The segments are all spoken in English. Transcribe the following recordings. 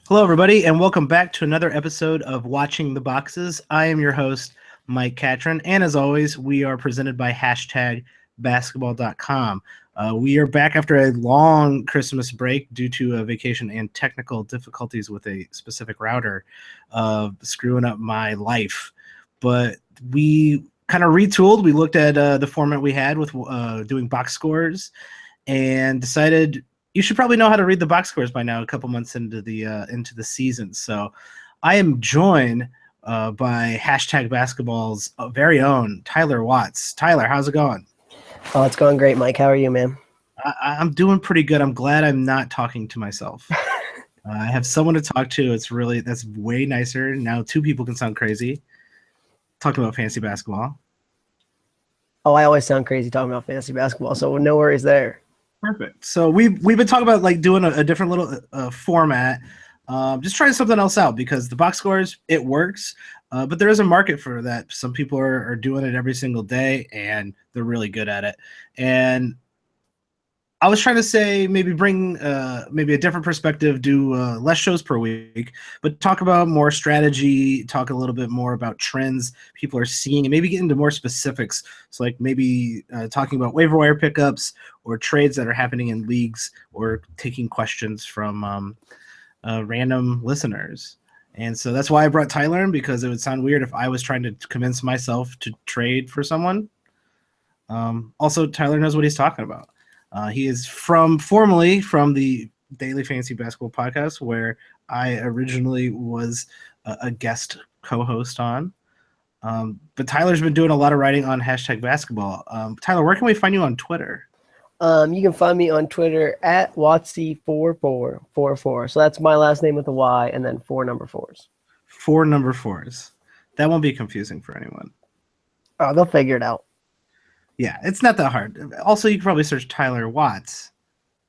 Hello, everybody, and welcome back to another episode of Watching the Boxes. I am your host, Mike Catron, and as always, we are presented by hashtag basketball.com. We are back after a long Christmas break due to a vacation and technical difficulties with a specific router screwing up my life. But we kind of retooled. We looked at the format we had with doing box scores and decided you should probably know how to read the box scores by now, a couple months into the season. So I am joined by hashtag basketball's very own Tyler Watts. Tyler, how's it going? Oh, it's going great, Mike. How are you, man? I'm doing pretty good. I'm glad I'm not talking to myself. I have someone to talk to. That's way nicer. Now two people can sound crazy talking about fantasy basketball. Oh, I always sound crazy talking about fantasy basketball, so no worries there. Perfect. So we've been talking about like doing a different little format, just trying something else out because the box scores it works, but there is a market for that. Some people are doing it every single day and they're really good at it. And I was trying to say maybe bring maybe a different perspective, do less shows per week, but talk about more strategy, talk a little bit more about trends people are seeing, and maybe get into more specifics. So like maybe talking about waiver wire pickups or trades that are happening in leagues or taking questions from random listeners. And so that's why I brought Tyler in, because it would sound weird if I was trying to convince myself to trade for someone. Also, Tyler knows what he's talking about. He is formerly from the Daily Fantasy Basketball Podcast, where I originally was a guest co-host on. But Tyler's been doing a lot of writing on hashtag basketball. Tyler, where can we find you on Twitter? You can find me on Twitter at Watsy4444. So that's my last name with a Y and then 4 number 4s. 4 number 4s. That won't be confusing for anyone. Oh, they'll figure it out. Yeah, it's not that hard. Also, you can probably search Tyler Watts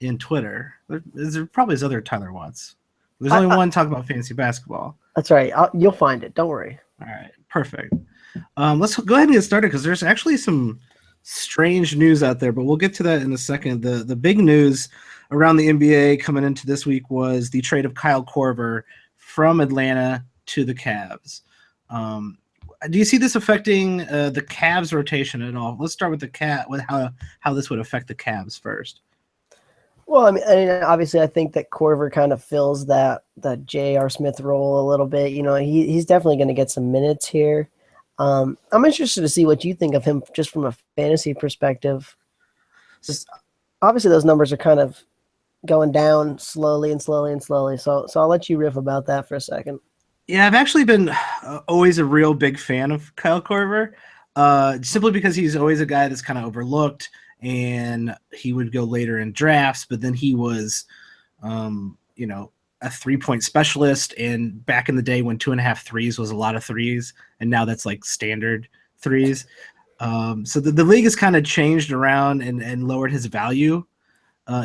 in Twitter. There probably is other Tyler Watts. There's only one talking about fantasy basketball. That's right. You'll find it. Don't worry. All right, perfect. Let's go ahead and get started because there's actually some strange news out there, but we'll get to that in a second. The big news around the NBA coming into this week was the trade of Kyle Korver from Atlanta to the Cavs. Do you see this affecting the Cavs rotation at all? Let's start with with how this would affect the Cavs first. Well, I mean, obviously, I think that Korver kind of fills that J.R. Smith role a little bit. You know, he's definitely going to get some minutes here. I'm interested to see what you think of him just from a fantasy perspective. Just, obviously, those numbers are kind of going down slowly and slowly and slowly. So I'll let you riff about that for a second. Yeah, I've actually been always a real big fan of Kyle Korver, simply because he's always a guy that's kind of overlooked, and he would go later in drafts, but then he was, a 3-point specialist, and back in the day when 2.5 threes was a lot of threes, and now that's like standard threes. So the league has kind of changed around and lowered his value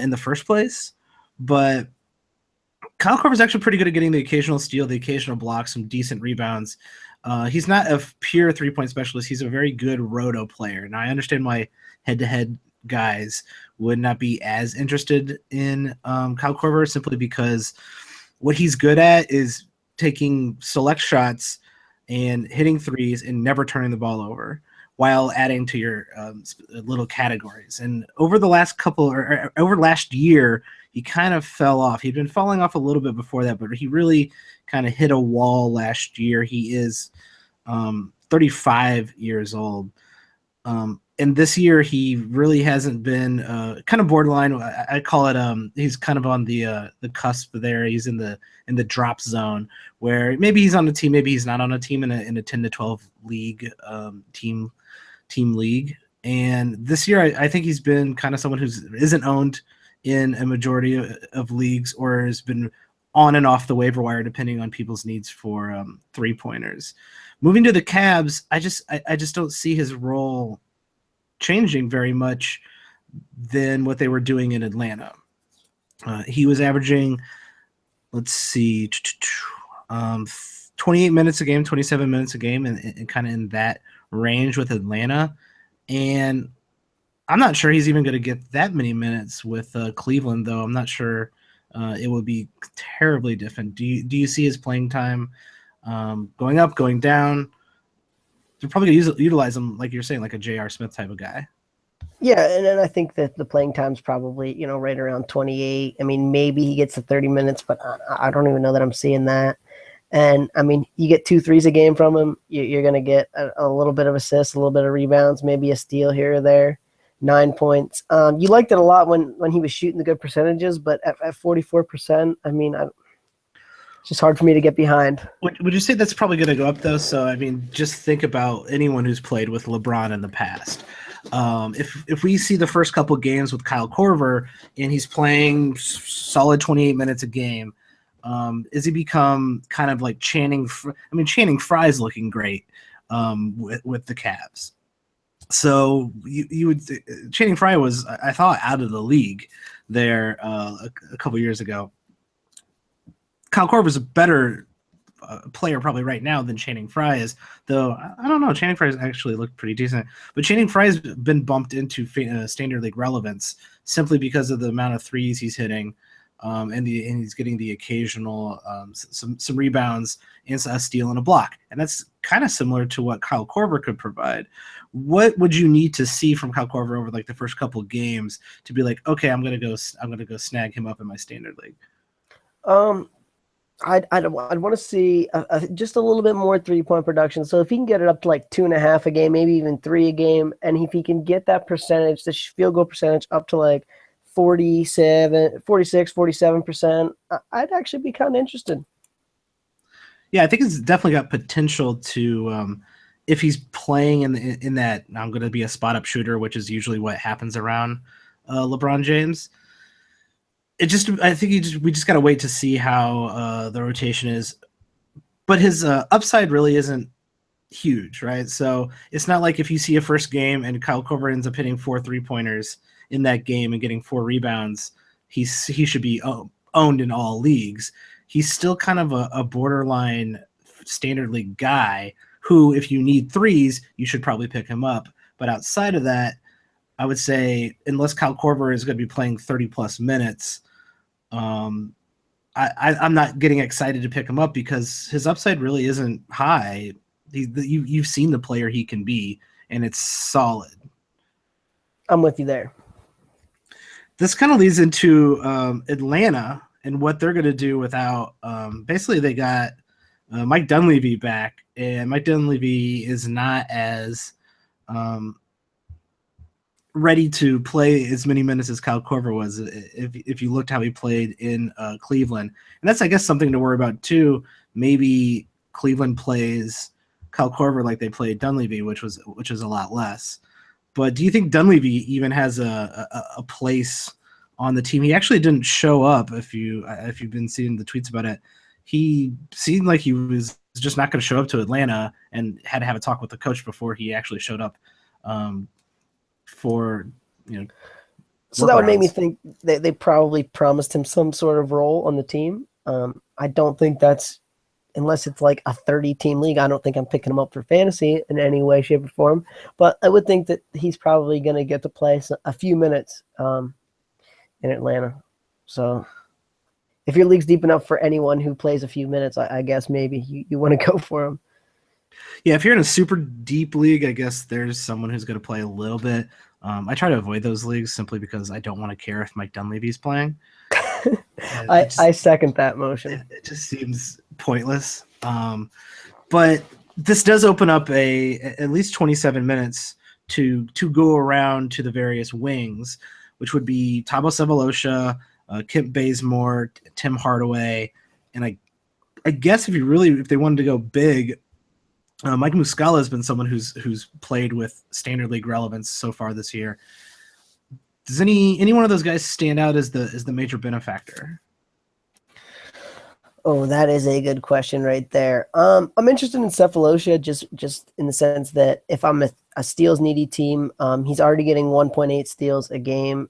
in the first place, but Kyle Korver is actually pretty good at getting the occasional steal, the occasional block, some decent rebounds. He's not a pure 3-point specialist. He's a very good roto player. Now, I understand why head-to-head guys would not be as interested in Kyle Korver, simply because what he's good at is taking select shots and hitting threes and never turning the ball over while adding to your little categories. And over the last over last year, he kind of fell off. He'd been falling off a little bit before that, but he really kind of hit a wall last year. He is 35 years old. And this year he really hasn't been kind of borderline. I call it he's kind of on the cusp there. He's in the drop zone where maybe he's on a team, maybe he's not on a team in a 10 to 12 league team league. And this year I think he's been kind of someone who isn't owned in a majority of leagues, or has been on and off the waiver wire depending on people's needs for 3-pointers. Moving to the Cavs, I just don't see his role changing very much than what they were doing in Atlanta. He was averaging, 28 minutes a game, 27 minutes a game, and kind of in that range with Atlanta. And I'm not sure he's even going to get that many minutes with Cleveland, though. I'm not sure it would be terribly different. Do you see his playing time going up, going down? They're probably going to utilize him, like you're saying, like a J.R. Smith type of guy. Yeah, and then I think that the playing time's probably, right around 28. I mean, maybe he gets to 30 minutes, but I don't even know that I'm seeing that. And, I mean, you get 2 threes a game from him. You're going to get a little bit of assists, a little bit of rebounds, maybe a steal here or there, 9 points. You liked it a lot when he was shooting the good percentages, but at 44%, I mean, it's just hard for me to get behind. Would you say that's probably going to go up, though? So, I mean, just think about anyone who's played with LeBron in the past. If we see the first couple games with Kyle Korver and he's playing solid 28 minutes a game, is he become kind of like Channing? I mean, Channing Frye's looking great with the Cavs. So you would Channing Frye was, I thought, out of the league there a couple years ago. Kyle Korver's a better player probably right now than Channing Frye is, though I don't know. Channing Frye has actually looked pretty decent, but Channing Frye's been bumped into standard league relevance simply because of the amount of threes he's hitting, and he's getting the occasional some rebounds and a steal and a block, and that's kind of similar to what Kyle Korver could provide. What would you need to see from Kyle Korver over like the first couple of games to be like, okay, I'm gonna go snag him up in my standard league? I'd want to see just a little bit more 3-point production. So if he can get it up to like 2.5 a game, maybe even 3 a game, and if he can get that percentage, the field goal percentage up to like 46, 47%, I'd actually be kind of interested. Yeah, I think it's definitely got potential to, if he's playing in that, I'm going to be a spot up shooter, which is usually what happens around LeBron James. I think we just got to wait to see how the rotation is. But his upside really isn't huge, right? So it's not like if you see a first game and Kyle Korver ends up hitting 4 3-pointers in that game and getting 4 rebounds, he should be owned in all leagues. He's still kind of a borderline standard league guy who, if you need threes, you should probably pick him up. But outside of that, I would say unless Kyle Korver is going to be playing 30-plus minutes, I'm not getting excited to pick him up because his upside really isn't high. You've seen the player he can be, and it's solid. I'm with you there. This kind of leads into Atlanta and what they're going to do without basically they got Mike Dunleavy back, and Mike Dunleavy is not as ready to play as many minutes as Kyle Korver was if you looked how he played in Cleveland. And that's, I guess, something to worry about too. Maybe Cleveland plays Kyle Korver like they played Dunleavy, which is a lot less. But do you think Dunleavy even has a place on the team? He actually didn't show up. If you've been seeing the tweets about it, he seemed like he was just not going to show up to Atlanta and had to have a talk with the coach before he actually showed up. So that would make me think they probably promised him some sort of role on the team. I don't think that's, unless it's like a 30-team league, I don't think I'm picking him up for fantasy in any way, shape, or form. But I would think that he's probably going to get to play a few minutes in Atlanta. So if your league's deep enough for anyone who plays a few minutes, I guess maybe you want to go for him. Yeah, if you're in a super deep league, I guess there's someone who's going to play a little bit. I try to avoid those leagues simply because I don't want to care if Mike Dunleavy's playing. I second that motion. It just seems pointless. But this does open up at least 27 minutes to go around to the various wings, which would be Thabo Sefolosha, Kent Bazemore, Tim Hardaway, and I guess if they wanted to go big, Mike Muscala has been someone who's played with standard league relevance so far this year. Does any one of those guys stand out as the major benefactor? Oh, that is a good question right there. I'm interested in Sefolosha just in the sense that if I'm a steals needy team, he's already getting 1.8 steals a game.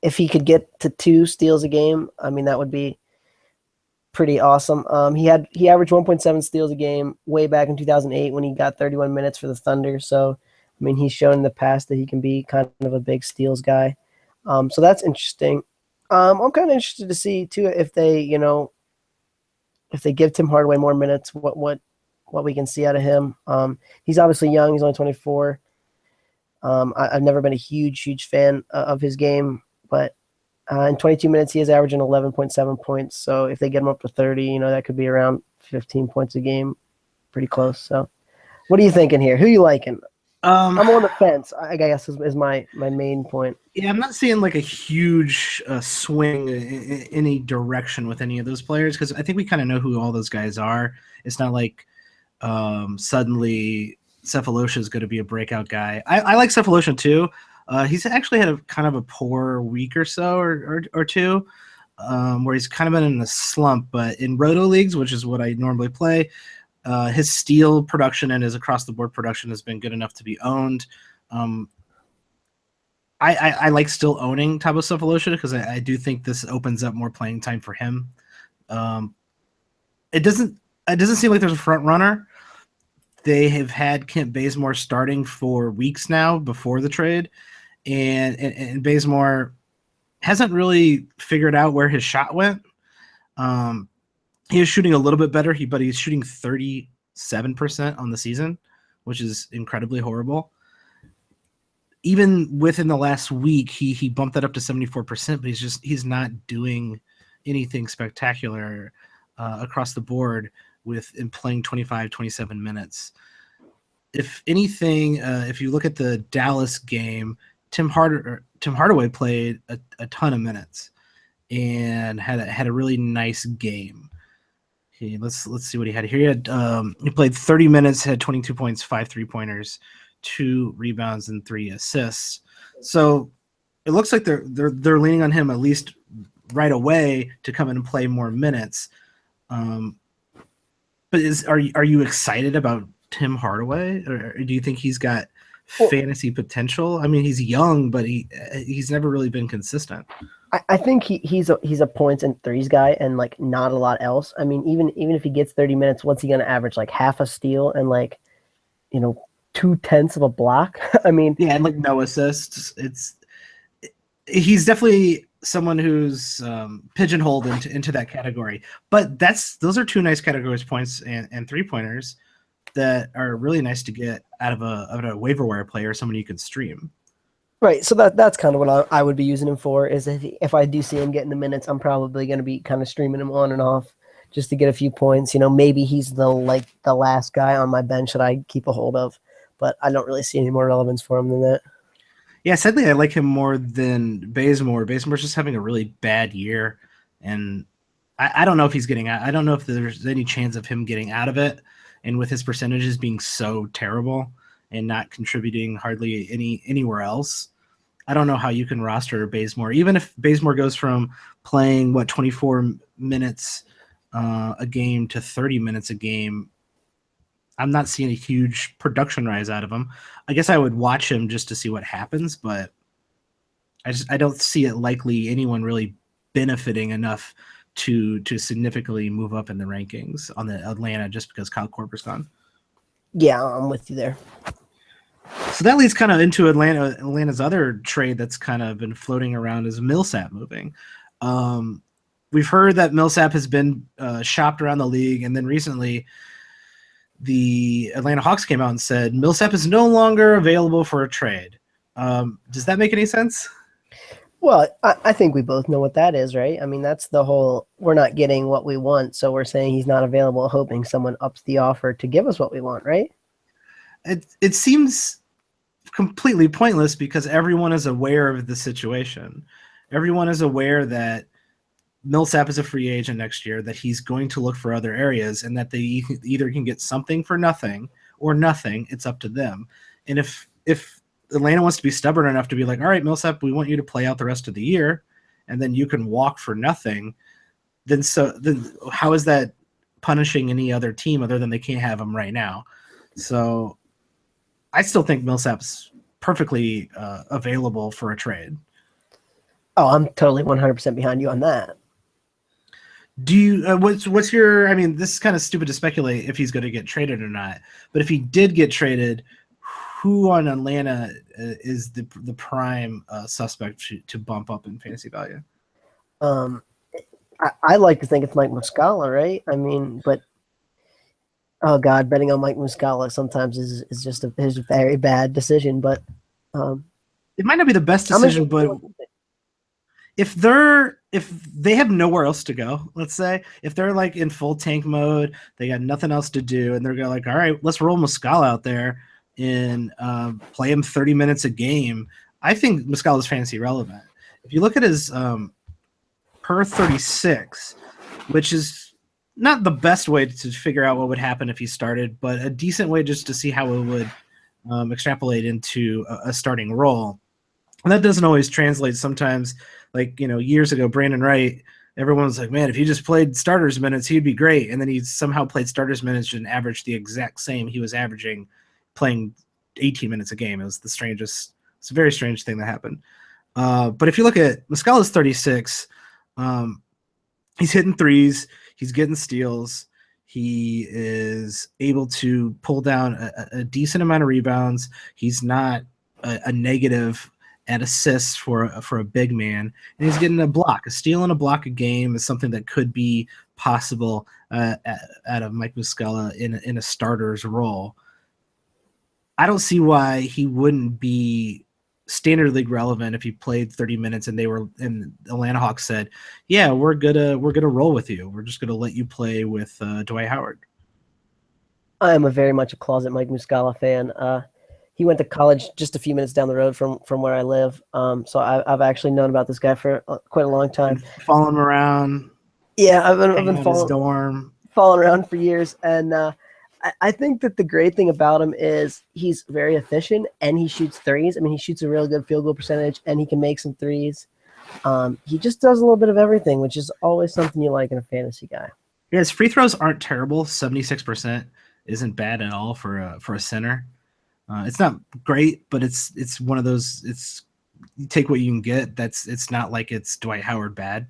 If he could get to 2 steals a game, I mean, that would be pretty awesome. He averaged 1.7 steals a game way back in 2008 when he got 31 minutes for the Thunder. So, I mean, he's shown in the past that he can be kind of a big steals guy. So that's interesting. I'm kind of interested to see too if they, if they give Tim Hardaway more minutes, what we can see out of him. He's obviously young. He's only 24. I've never been a huge fan of his game, but in 22 minutes, he is averaging 11.7 points. So if they get him up to 30, that could be around 15 points a game, pretty close. So what are you thinking here? Who are you liking? I'm on the fence, I guess, is my main point. Yeah, I'm not seeing like a huge swing in any direction with any of those players because I think we kind of know who all those guys are. It's not like suddenly Cephalosha is going to be a breakout guy. I like Cephalosha too. He's actually had a kind of a poor week or so or two where he's kind of been in a slump. But in Roto leagues, which is what I normally play, his steal production and his across-the-board production has been good enough to be owned. I like still owning Thabo Cephalosha because I do think this opens up more playing time for him. It doesn't seem like there's a front runner. They have had Kent Bazemore starting for weeks now before the trade, and Bazemore hasn't really figured out where his shot went. He is shooting a little bit better, but he's shooting 37% on the season, which is incredibly horrible. Even within the last week, he bumped that up to 74%, but he's not doing anything spectacular across the board in playing 25, 27 minutes. If anything, if you look at the Dallas game, Tim Hardaway played a ton of minutes and had a really nice game. Let's see what he had here. He played 30 minutes, had 22 points, 5 3-pointers, 2 rebounds, and 3 assists. So it looks like they're leaning on him at least right away to come in and play more minutes. But are you excited about Tim Hardaway, or do you think he's got fantasy potential? I mean, he's young, but he's never really been consistent. I think he's a points and threes guy, and like not a lot else. I mean, even if he gets 30 minutes, what's he going to average? Like half a steal and 0.2 of a block. I mean, yeah, and like no assists. He's definitely someone who's pigeonholed into that category. But those are 2 nice categories, points and 3-pointers, that are really nice to get out of a waiver wire player, someone you can stream. Right, so that's kind of what I would be using him for. Is if I do see him getting the minutes, I'm probably going to be kind of streaming him on and off just to get a few points. Maybe he's the last guy on my bench that I keep a hold of, but I don't really see any more relevance for him than that. Yeah, sadly, I like him more than Bazemore. Bazemore's just having a really bad year, and I don't know if he's getting out. I don't know if there's any chance of him getting out of it, and with his percentages being so terrible and not contributing hardly anywhere else, I don't know how you can roster Bazemore. Even if Bazemore goes from playing 24 minutes a game to 30 minutes a game, I'm not seeing a huge production rise out of him. I guess I would watch him just to see what happens, but I don't see it likely anyone really benefiting enough to significantly move up in the rankings on the Atlanta just because Kyle Korver's gone. Yeah, I'm with you there. So that leads kind of into Atlanta's other trade that's kind of been floating around is Millsap moving. We've heard that Millsap has been shopped around the league, and then recently the Atlanta Hawks came out and said Millsap is no longer available for a trade. Does that make any sense? Well, I think we both know what that is, right? I mean, that's the whole, we're not getting what we want, so we're saying he's not available, hoping someone ups the offer to give us what we want, right? It seems completely pointless because everyone is aware of the situation. Everyone is aware that Millsap is a free agent next year, that he's going to look for other areas, and that they either can get something for nothing or nothing. It's up to them. And if Atlanta wants to be stubborn enough to be like, all right, Millsap, we want you to play out the rest of the year, and then you can walk for nothing, then how is that punishing any other team other than they can't have him right now? So I still think Millsap's perfectly available for a trade. Oh, I'm totally 100% behind you on that. Do you what's your? This is kind of stupid to speculate if he's going to get traded or not. But if he did get traded, who on Atlanta is the prime suspect to bump up in fantasy value? Um, I like to think it's Mike Muscala, right? I mean, but oh god, betting on Mike Muscala sometimes is just a very bad decision. But um, It might not be the best I'm decision, interested but in what you think. if they have nowhere else to go, let's say if they're like in full tank mode, they got nothing else to do, and they're going like, all right, let's roll Muscala out there and play him 30 minutes a game. I think Muscala is fantasy relevant. If you look at his per 36, which is not the best way to figure out what would happen if he started, but a decent way just to see how it would extrapolate into a starting role. And that doesn't always translate. Sometimes, like, years ago, Brandon Wright, everyone was like, man, if he just played starters minutes, he'd be great. And then he somehow played starters minutes and averaged the exact same he was averaging playing 18 minutes a game. It's a very strange thing that happened. But if you look at Muscala's 36, he's hitting threes, he's getting steals, he is able to pull down a decent amount of rebounds. He's not a negative at assists for a big man, and he's getting a steal and a block a game is something that could be possible out of Mike Muscala in a starter's role. I don't see why he wouldn't be standard league relevant if he played 30 minutes and the Atlanta Hawks said, yeah, we're gonna roll with you. We're just gonna let you play with Dwight Howard. I am very much a closet Mike Muscala fan. He went to college just a few minutes down the road from where I live. So I've actually known about this guy for quite a long time. Following him around. Yeah, I've been his dorm. following around for years, and I think that the great thing about him is he's very efficient and he shoots threes. I mean, he shoots a real good field goal percentage and he can make some threes. He just does a little bit of everything, which is always something you like in a fantasy guy. Yeah, his free throws aren't terrible. 76% isn't bad at all for a center. It's not great, but it's one of those. You take what you can get. It's not like it's Dwight Howard bad,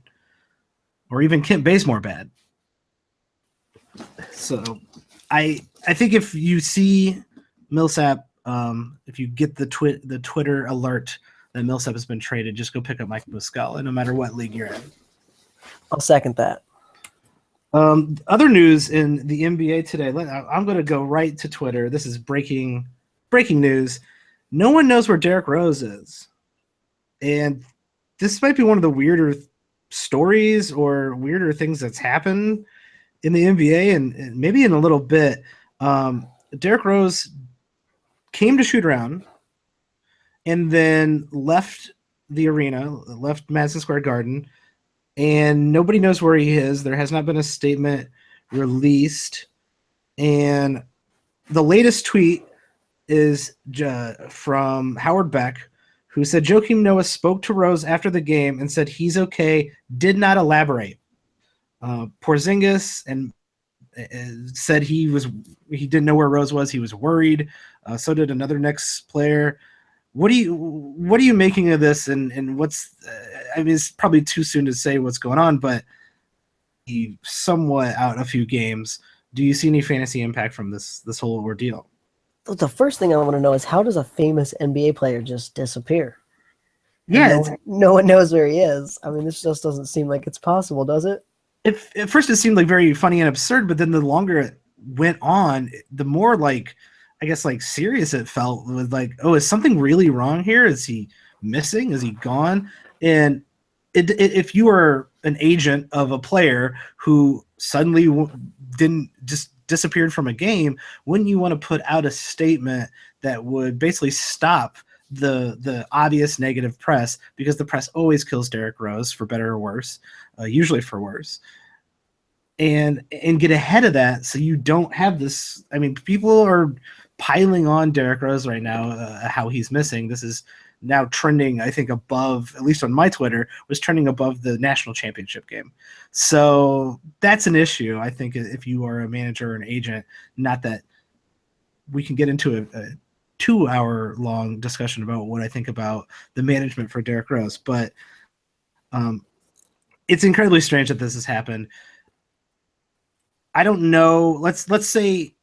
or even Kent Bazemore bad. So, I think if you see Millsap, if you get the Twitter alert that Millsap has been traded, just go pick up Mike Muscala, no matter what league you're in. I'll second that. Other news in the NBA today. I'm going to go right to Twitter. This is breaking news. No one knows where Derrick Rose is, and this might be one of the weirder stories or weirder things that's happened in the NBA, and maybe in a little bit. Derrick Rose came to shoot around and then left the arena, left Madison Square Garden, and nobody knows where he is. There has not been a statement released, and the latest tweet is from Howard Beck, who said Joakim Noah spoke to Rose after the game and said he's okay, did not elaborate. Porzingis and said he didn't know where Rose was. He was worried. So did another Knicks player. What are you making of this? And what's I mean, it's probably too soon to say what's going on, but he somewhat out a few games. Do you see any fantasy impact from this whole ordeal? The first thing I want to know is how does a famous NBA player just disappear? Yeah, no one knows where he is. I mean, this just doesn't seem like it's possible, does it? At first it seemed like very funny and absurd, but then the longer it went on, the more like, I guess, like serious it felt. With like, oh, is something really wrong here? Is he missing? Is he gone? And if you were an agent of a player who suddenly didn't just disappeared from a game, wouldn't you want to put out a statement that would basically stop the obvious negative press, because the press always kills Derrick Rose for better or worse, usually for worse, and get ahead of that so you don't have this. I mean, people are piling on Derrick Rose right now, how he's missing. This is now trending, I think, above, at least on my Twitter, was trending above the national championship game. So that's an issue, I think, if you are a manager or an agent. Not that we can get into a 2-hour-long discussion about what I think about the management for Derrick Rose, but it's incredibly strange that this has happened. I don't know. Let's say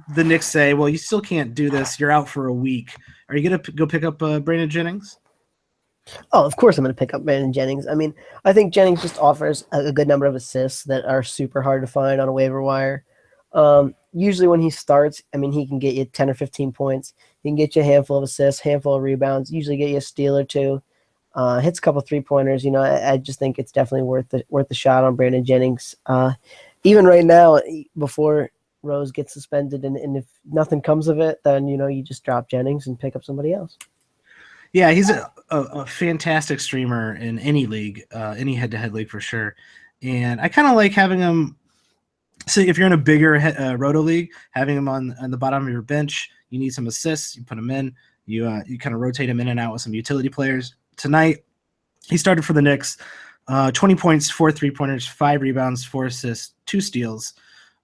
the Knicks say, well, you still can't do this. You're out for a week. Are you going to go pick up Brandon Jennings? Oh, of course I'm going to pick up Brandon Jennings. I mean, I think Jennings just offers a good number of assists that are super hard to find on a waiver wire. Usually when he starts, I mean, he can get you 10 or 15 points. He can get you a handful of assists, handful of rebounds, usually get you a steal or two. Hits a couple 3-pointers. You know, I just think it's definitely worth the shot on Brandon Jennings. Even right now, before Rose gets suspended, and if nothing comes of it, then, you know, you just drop Jennings and pick up somebody else. Yeah, he's a fantastic streamer in any league, any head-to-head league for sure. And I kind of like having him. So if you're in a bigger roto league, having him on the bottom of your bench, you need some assists, you put him in. You kind of rotate him in and out with some utility players. Tonight, he started for the Knicks. 20 points, 4 3-pointers, 5 rebounds, 4 assists, 2 steals.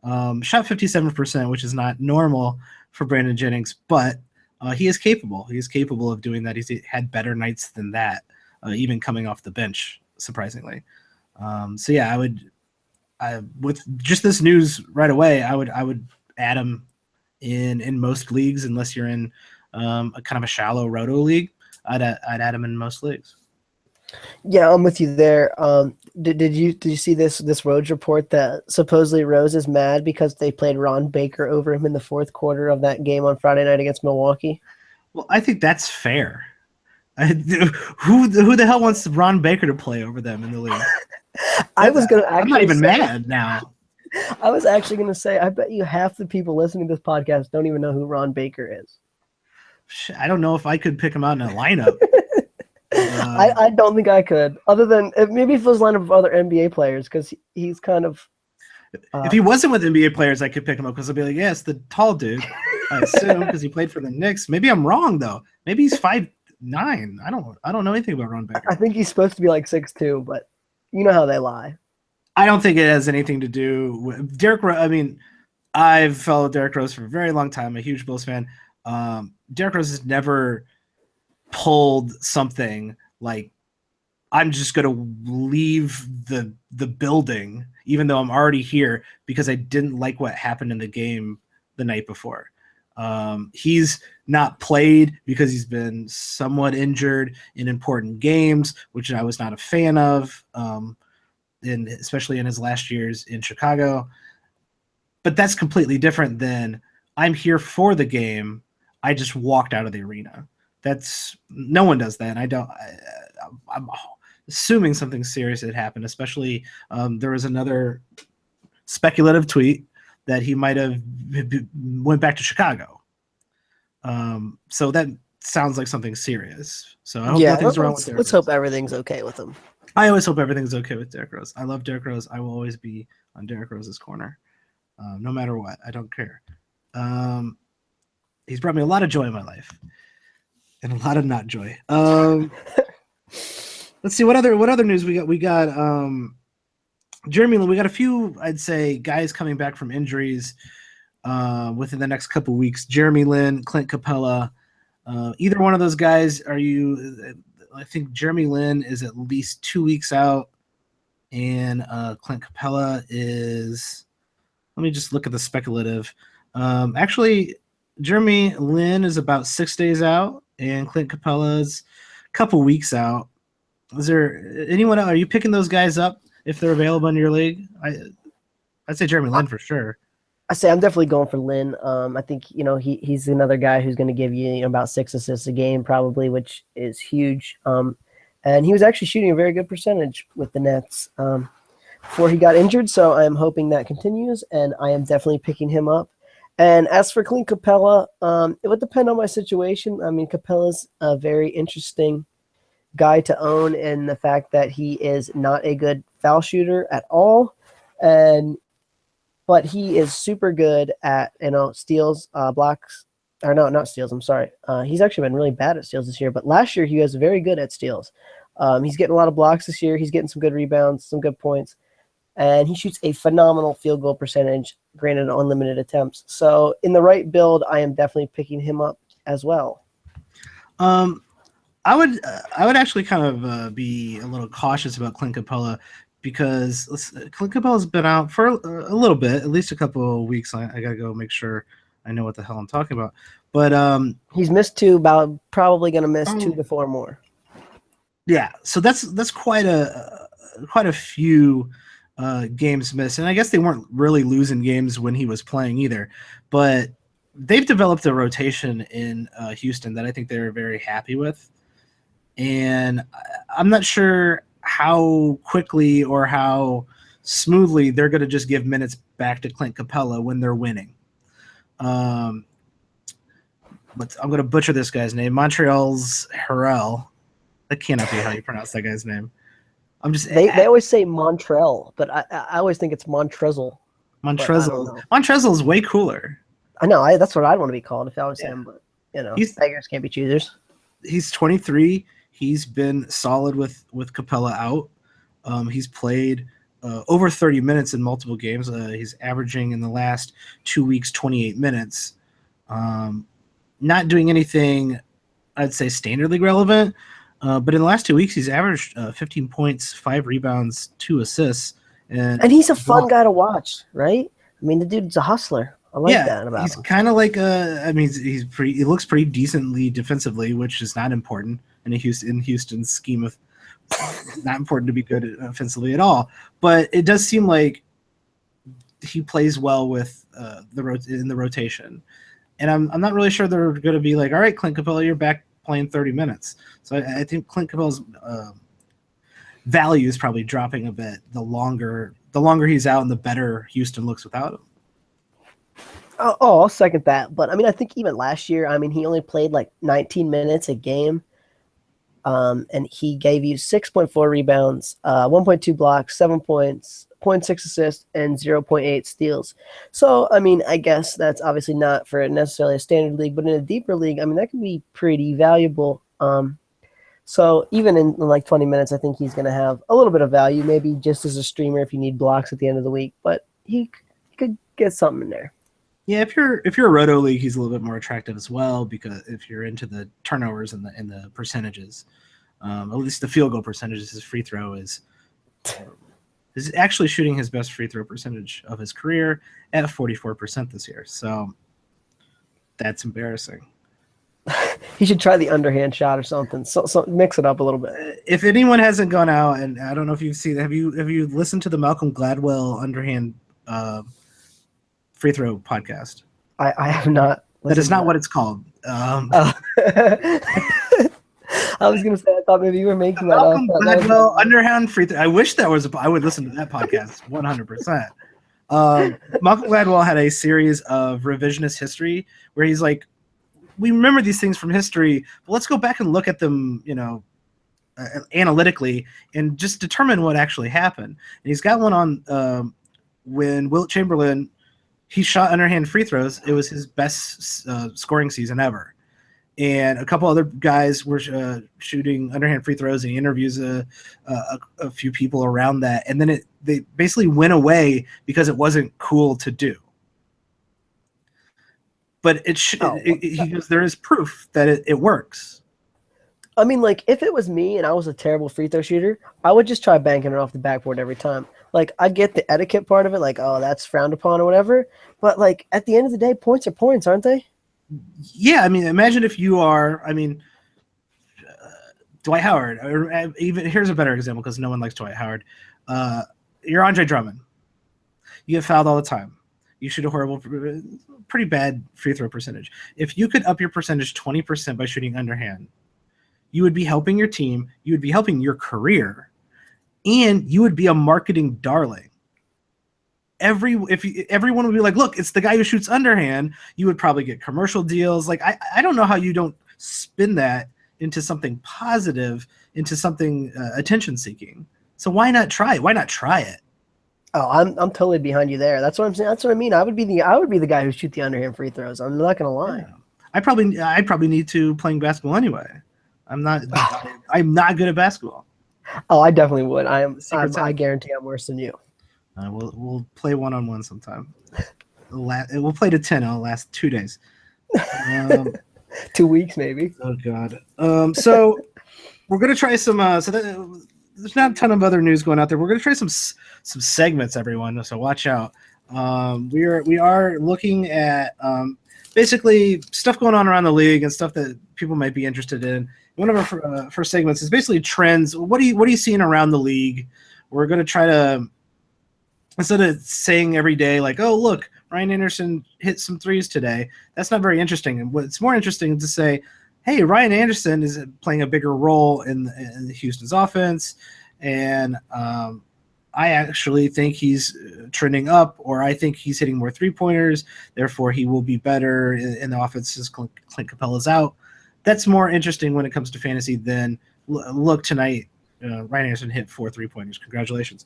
Shot 57%, which is not normal for Brandon Jennings, but he is capable. He is capable of doing that. He's had better nights than that, even coming off the bench, surprisingly. So yeah, with just this news right away, I would add him in most leagues, unless you're in a kind of a shallow roto league. I'd add him in most leagues. Yeah, I'm with you there. Did you see this Rhodes report that supposedly Rose is mad because they played Ron Baker over him in the fourth quarter of that game on Friday night against Milwaukee? Well, I think that's fair. Who the hell wants Ron Baker to play over them in the league? I'm not even mad now. I was actually going to say, I bet you half the people listening to this podcast don't even know who Ron Baker is. I don't know if I could pick him out in a lineup. I don't think I could, other than maybe if it was a lineup of other NBA players, because he's kind of. If he wasn't with NBA players, I could pick him up because I'd be like, yes, the tall dude. I assume because he played for the Knicks. Maybe I'm wrong though. Maybe he's 5'9". I don't know anything about Ron Baker. I think he's supposed to be like 6'2", but you know how they lie. I don't think it has anything to do with Derrick Rose. I mean, I've followed Derrick Rose for a very long time. I'm a huge Bulls fan. Derrick Rose has never pulled something like, I'm just going to leave the building, even though I'm already here, because I didn't like what happened in the game the night before. He's not played because he's been somewhat injured in important games, which I was not a fan of, especially in his last years in Chicago. But that's completely different than, I'm here for the game, I just walked out of the arena. No one does that. I'm assuming something serious had happened, especially there was another speculative tweet that he might have went back to Chicago. So that sounds like something serious. So I hope nothing's wrong with Derrick Rose. Let's hope everything's okay with him. I always hope everything's okay with Derrick Rose. I love Derrick Rose. I will always be on Derrick Rose's corner, no matter what. I don't care. He's brought me a lot of joy in my life, and a lot of not joy. Let's see what other news we got. We got Jeremy Lin. We got a few, I'd say, guys coming back from injuries within the next couple weeks. Jeremy Lin, Clint Capella. Either one of those guys, I think Jeremy Lin is at least 2 weeks out, and Clint Capella is. Let me just look at the speculative. Actually, Jeremy Lin is about 6 days out, and Clint Capella's a couple weeks out. Is there anyone else? Are you picking those guys up if they're available in your league? I'd say Jeremy Lin for sure. I say I'm definitely going for Lin. I think he's another guy who's going to give you about 6 assists a game probably, which is huge. And he was actually shooting a very good percentage with the Nets before he got injured. So I'm hoping that continues, and I am definitely picking him up. And as for Clint Capella, it would depend on my situation. I mean, Capella's a very interesting guy to own in the fact that he is not a good foul shooter at all, but he is super good at steals, blocks, or no, not steals. I'm sorry. He's actually been really bad at steals this year, but last year he was very good at steals. He's getting a lot of blocks this year. He's getting some good rebounds, some good points, and he shoots a phenomenal field goal percentage, granted unlimited attempts. So in the right build, I am definitely picking him up as well. I would actually kind of be a little cautious about Clint Capella because Clint Capella's been out for a little bit, at least a couple of weeks. I gotta go make sure I know what the hell I'm talking about. But he's missed 2, about probably going to miss 2 to 4 more. Yeah, so that's quite a few games missed, and I guess they weren't really losing games when he was playing either. But they've developed a rotation in Houston that I think they're very happy with, and I'm not sure how quickly or how smoothly they're going to just give minutes back to Clint Capella when they're winning. But I'm going to butcher this guy's name, Montreal's Harrell. That cannot be how you pronounce that guy's name. They always say Montrell, but I always think it's Montrezl. Montrezl is way cooler. I know. That's what I'd want to be called if I was him. But beggars can't be choosers. He's 23. He's been solid with Capella out. He's played over 30 minutes in multiple games. He's averaging in the last 2 weeks 28 minutes. Not doing anything, I'd say, standard league relevant. But in the last 2 weeks, he's averaged 15 points, 5 rebounds, 2 assists. And he's a fun guy to watch, right? I mean, the dude's a hustler. I like that about him. He's kind of like he looks pretty decently defensively, which is not important in Houston's scheme of not important to be good offensively at all. But it does seem like he plays well with in the rotation. And I'm not really sure they're going to be like, all right, Clint Capella, you're back playing 30 minutes. So I think Clint Capella's value is probably dropping a bit the longer he's out and the better Houston looks without him. Oh, I'll second that. But, I mean, I think even last year, he only played like 19 minutes a game. And he gave you 6.4 rebounds, 1.2 blocks, 7 points, 0.6 assists, and 0.8 steals. So, I guess that's obviously not for necessarily a standard league, but in a deeper league, that could be pretty valuable. So even in like 20 minutes, I think he's going to have a little bit of value, maybe just as a streamer if you need blocks at the end of the week, but he could get something in there. Yeah, if you're a roto league, he's a little bit more attractive as well, because if you're into the turnovers and the percentages, at least the field goal percentages, his free throw is actually shooting his best free throw percentage of his career at 44% this year. So that's embarrassing. He should try the underhand shot or something. So mix it up a little bit. If anyone hasn't gone out, and I don't know if you've seen, have you listened to the Malcolm Gladwell underhand free throw podcast? I have not. That is not what it's called. I was going to say, I thought maybe you were making that Malcolm Gladwell underhand free throw. I wish that was. I would listen to that podcast 100%. Malcolm Gladwell had a series of revisionist history where he's like, we remember these things from history, but let's go back and look at them, analytically and just determine what actually happened. And he's got one on when Wilt Chamberlain, he shot underhand free throws. It was his best scoring season ever. And a couple other guys were shooting underhand free throws, and he interviews a few people around that. And then they basically went away because it wasn't cool to do. But there is proof that it works. If it was me and I was a terrible free throw shooter, I would just try banking it off the backboard every time. I get the etiquette part of it, that's frowned upon or whatever. But, at the end of the day, points are points, aren't they? Yeah, imagine if you are, Dwight Howard, or even, here's a better example because no one likes Dwight Howard. You're Andre Drummond. You get fouled all the time. You shoot a pretty bad free throw percentage. If you could up your percentage 20% by shooting underhand, you would be helping your team, you would be helping your career, and you would be a marketing darling. Everyone would be like, look, it's the guy who shoots underhand. You would probably get commercial deals. I don't know how you don't spin that into something positive, into something attention-seeking. So why not try it? Why not try it? Oh, I'm totally behind you there. That's what I'm saying. That's what I mean. I would be the guy who shoot the underhand free throws. I'm not gonna lie. Yeah. I probably need to playing basketball anyway. I'm not good at basketball. Oh, I definitely would. I guarantee I'm worse than you. We'll play 1-on-1 sometime. We'll play to 10. It'll last 2 days. 2 weeks maybe. Oh God. So we're gonna try some. There's not a ton of other news going out there. We're gonna try some segments, everyone. So watch out. We are looking at basically stuff going on around the league and stuff that people might be interested in. One of our first segments is basically trends. What are you seeing around the league? We're going to try to, instead of saying every day like, oh look, Ryan Anderson hit some threes today. That's not very interesting. And what's more interesting to say, hey, Ryan Anderson is playing a bigger role in Houston's offense, and I actually think he's trending up, or I think he's hitting more three-pointers. Therefore, he will be better in the offense as Clint Capella's out. That's more interesting when it comes to fantasy than look tonight. Ryan Anderson hit 4 3-pointers. Congratulations.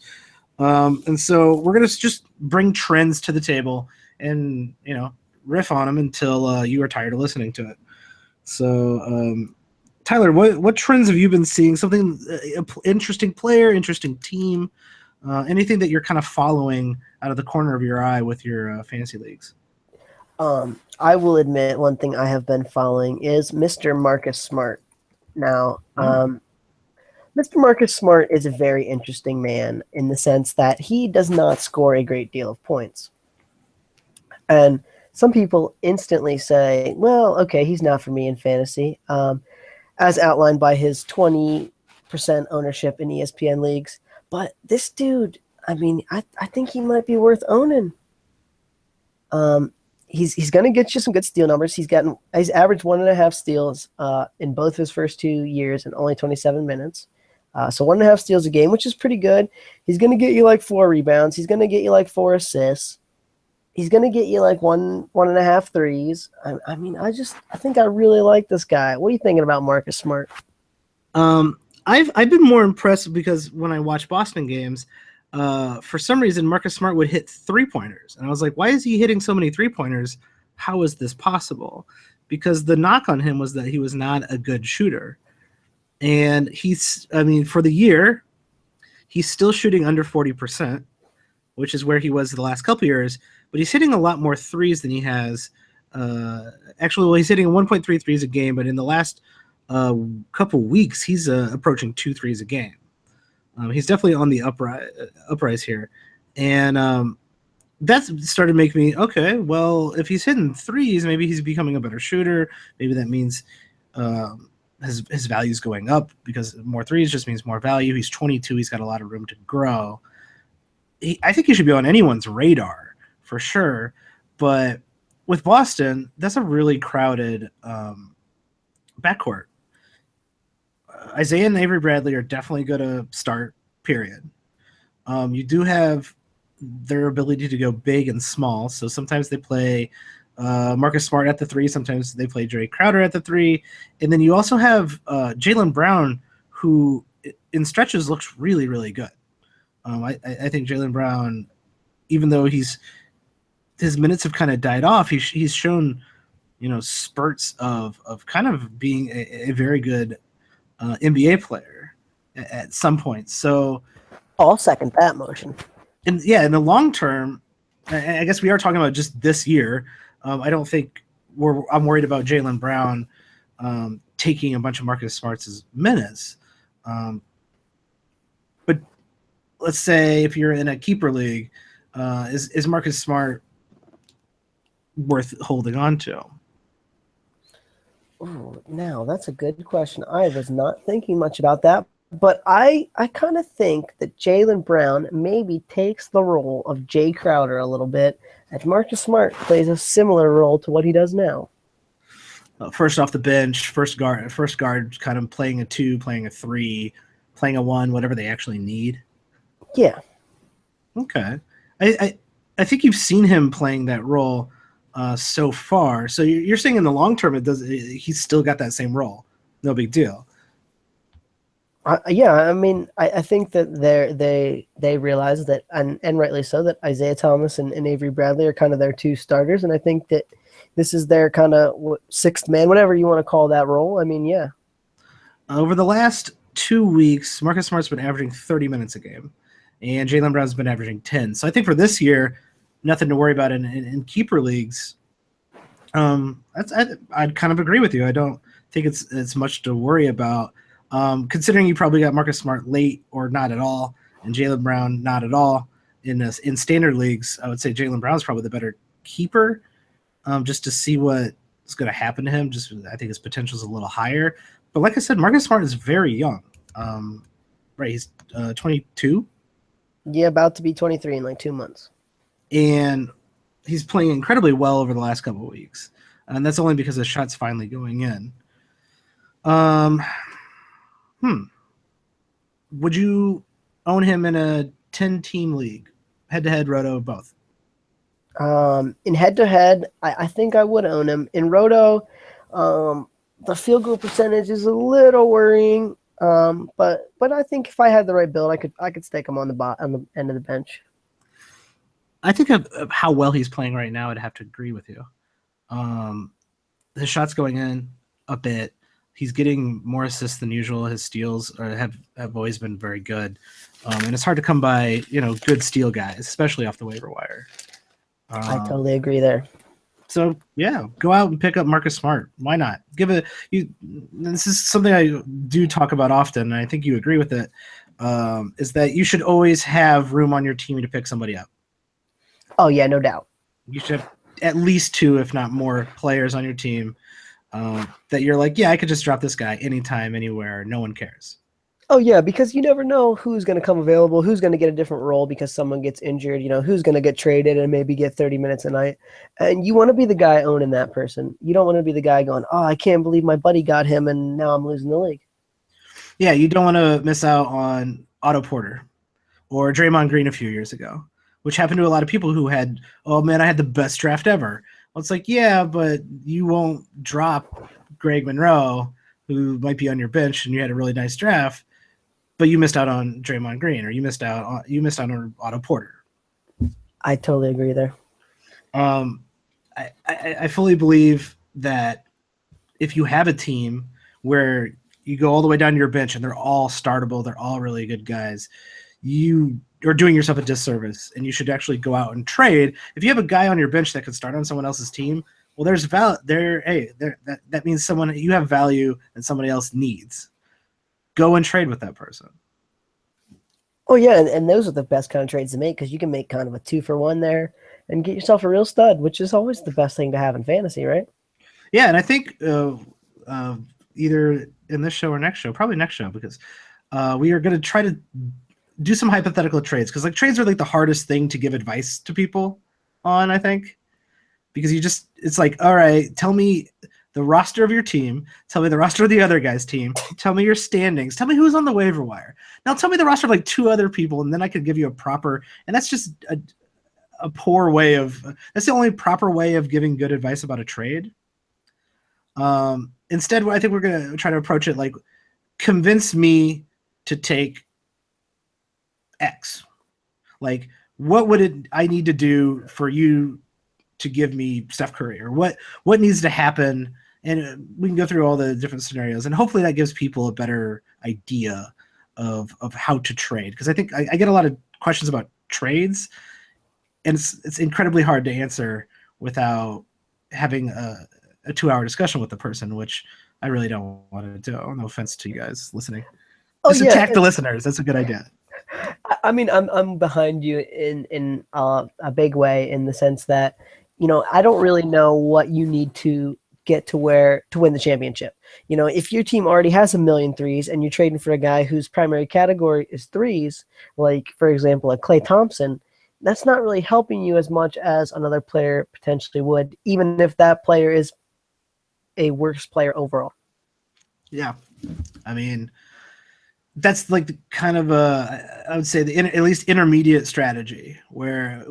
And so we're going to just bring trends to the table and, riff on them until you are tired of listening to it. So, Tyler, what trends have you been seeing? Something interesting player, interesting team, anything that you're kind of following out of the corner of your eye with your fantasy leagues? I will admit one thing I have been following is Mr. Marcus Smart. Now, Mr. Marcus Smart is a very interesting man in the sense that he does not score a great deal of points. And some people instantly say, well, okay, he's not for me in fantasy, as outlined by his 20% ownership in ESPN leagues. But this dude, I think he might be worth owning. He's going to get you some good steal numbers. He's averaged 1.5 steals in both his first 2 years in only 27 minutes. So 1.5 steals a game, which is pretty good. He's going to get you like 4 rebounds. He's going to get you like 4 assists. He's going to get you like 1.5 threes. I think I really like this guy. What are you thinking about Marcus Smart? I've been more impressed because when I watch Boston games, for some reason Marcus Smart would hit 3-pointers, and I was like, why is he hitting so many 3-pointers? How is this possible? Because the knock on him was that he was not a good shooter, and for the year, he's still shooting under 40%, which is where he was the last couple years. But he's hitting a lot more threes than he has. He's hitting 1.3 threes a game, but in the last couple weeks, he's approaching 2 threes a game. He's definitely on the uprise here. And that's started making me, okay, well, if he's hitting threes, maybe he's becoming a better shooter. Maybe that means his value is going up because more threes just means more value. He's 22. He's got a lot of room to grow. I think he should be on anyone's radar for sure. But with Boston, that's a really crowded backcourt. Isaiah and Avery Bradley are definitely going to start, period. You do have their ability to go big and small. So sometimes they play Marcus Smart at the 3. Sometimes they play Jay Crowder at the 3. And then you also have Jaylen Brown, who in stretches looks really, really good. I think Jaylen Brown, even though his minutes have kind of died off, he's shown, spurts of kind of being a very good NBA player at some point. So I'll second that motion. And in the long term, I guess we are talking about just this year. I don't think I'm worried about Jaylen Brown taking a bunch of Marcus Smart's minutes. But let's say if you're in a keeper league, is Marcus Smart worth holding on to? Ooh, now that's a good question. I was not thinking much about that, but I kind of think that Jaylen Brown maybe takes the role of Jay Crowder a little bit, and Marcus Smart plays a similar role to what he does now. First off the bench, first guard, kind of playing a 2, playing a 3, playing a 1, whatever they actually need. Yeah. Okay. I think you've seen him playing that role so far. So you're saying in the long term, he's still got that same role. No big deal. I think that they realize that, and rightly so, that Isaiah Thomas and Avery Bradley are kind of their 2 starters, and I think that this is their kind of sixth man, whatever you want to call that role. Yeah. Over the last 2 weeks, Marcus Smart's been averaging 30 minutes a game, and Jaylen Brown's been averaging 10. So I think for this year, nothing to worry about in keeper leagues. I'd kind of agree with you. I don't think it's much to worry about. Considering you probably got Marcus Smart late or not at all, and Jaylen Brown not at all in standard leagues, I would say Jaylen Brown's probably the better keeper. just to see what's going to happen to him. Just I think his potential is a little higher. But like I said, Marcus Smart is very young. Right, he's 22. Yeah, about to be 23 in like 2 months. And he's playing incredibly well over the last couple of weeks. And that's only because the shot's finally going in. Would you own him in a 10-team league? Head-to-head, Roto, both? In head-to-head, I think I would own him. In Roto, the field goal percentage is a little worrying. But I think if I had the right build, I could stake him on the end of the bench. I think of how well he's playing right now, I'd have to agree with you. His shot's going in a bit. He's getting more assists than usual. His steals have always been very good. And it's hard to come by, good steal guys, especially off the waiver wire. I totally agree there. So yeah, go out and pick up Marcus Smart. Why not? This is something I do talk about often, and I think you agree with it. Is that you should always have room on your team to pick somebody up. Oh yeah, no doubt. You should have at least 2, if not more, players on your team that you're like, yeah, I could just drop this guy anytime, anywhere. No one cares. Oh yeah, because you never know who's going to come available, who's going to get a different role because someone gets injured, who's going to get traded and maybe get 30 minutes a night. And you want to be the guy owning that person. You don't want to be the guy going, oh, I can't believe my buddy got him and now I'm losing the league. Yeah, you don't want to miss out on Otto Porter or Draymond Green a few years ago, which happened to a lot of people who had, oh man, I had the best draft ever. Well, it's like, yeah, but you won't drop Greg Monroe, who might be on your bench, and you had a really nice draft, but you missed out on Draymond Green, or you missed out on Otto Porter. I totally agree there. I fully believe that if you have a team where you go all the way down to your bench and they're all startable, they're all really good guys, you are doing yourself a disservice, and you should actually go out and trade. If you have a guy on your bench that could start on someone else's team, well, there's value there. Hey, that means you have value and somebody else needs. Go and trade with that person. Oh yeah, and those are the best kind of trades to make because you can make kind of a 2-for-1 there and get yourself a real stud, which is always the best thing to have in fantasy, right? Yeah, and I think either in this show or next show, probably next show, because we are going to try to do some hypothetical trades, because trades are the hardest thing to give advice to people on, I think, because it's like, all right, tell me the roster of your team, tell me the roster of the other guy's team, tell me your standings, tell me who's on the waiver wire. Now tell me the roster of 2 other people, and then I could give you a proper, and that's just a poor way of, that's the only proper way of giving good advice about a trade. Instead, I think we're going to try to approach it convince me to take X. What would I need to do for you to give me Steph Curry, or what needs to happen? And we can go through all the different scenarios, and hopefully that gives people a better idea of how to trade. Because I think I get a lot of questions about trades, and it's incredibly hard to answer without having a 2-hour discussion with the person, which I really don't want to do. No offense to you guys listening. Just attack the listeners. That's a good idea. I mean, I'm behind you in a big way, in the sense that, I don't really know what you need to get to win the championship. If your team already has 1 million threes and you're trading for a guy whose primary category is threes, like for example, a Klay Thompson, that's not really helping you as much as another player potentially would, even if that player is a worse player overall. Yeah. I mean, that's kind of I would say at least intermediate strategy, where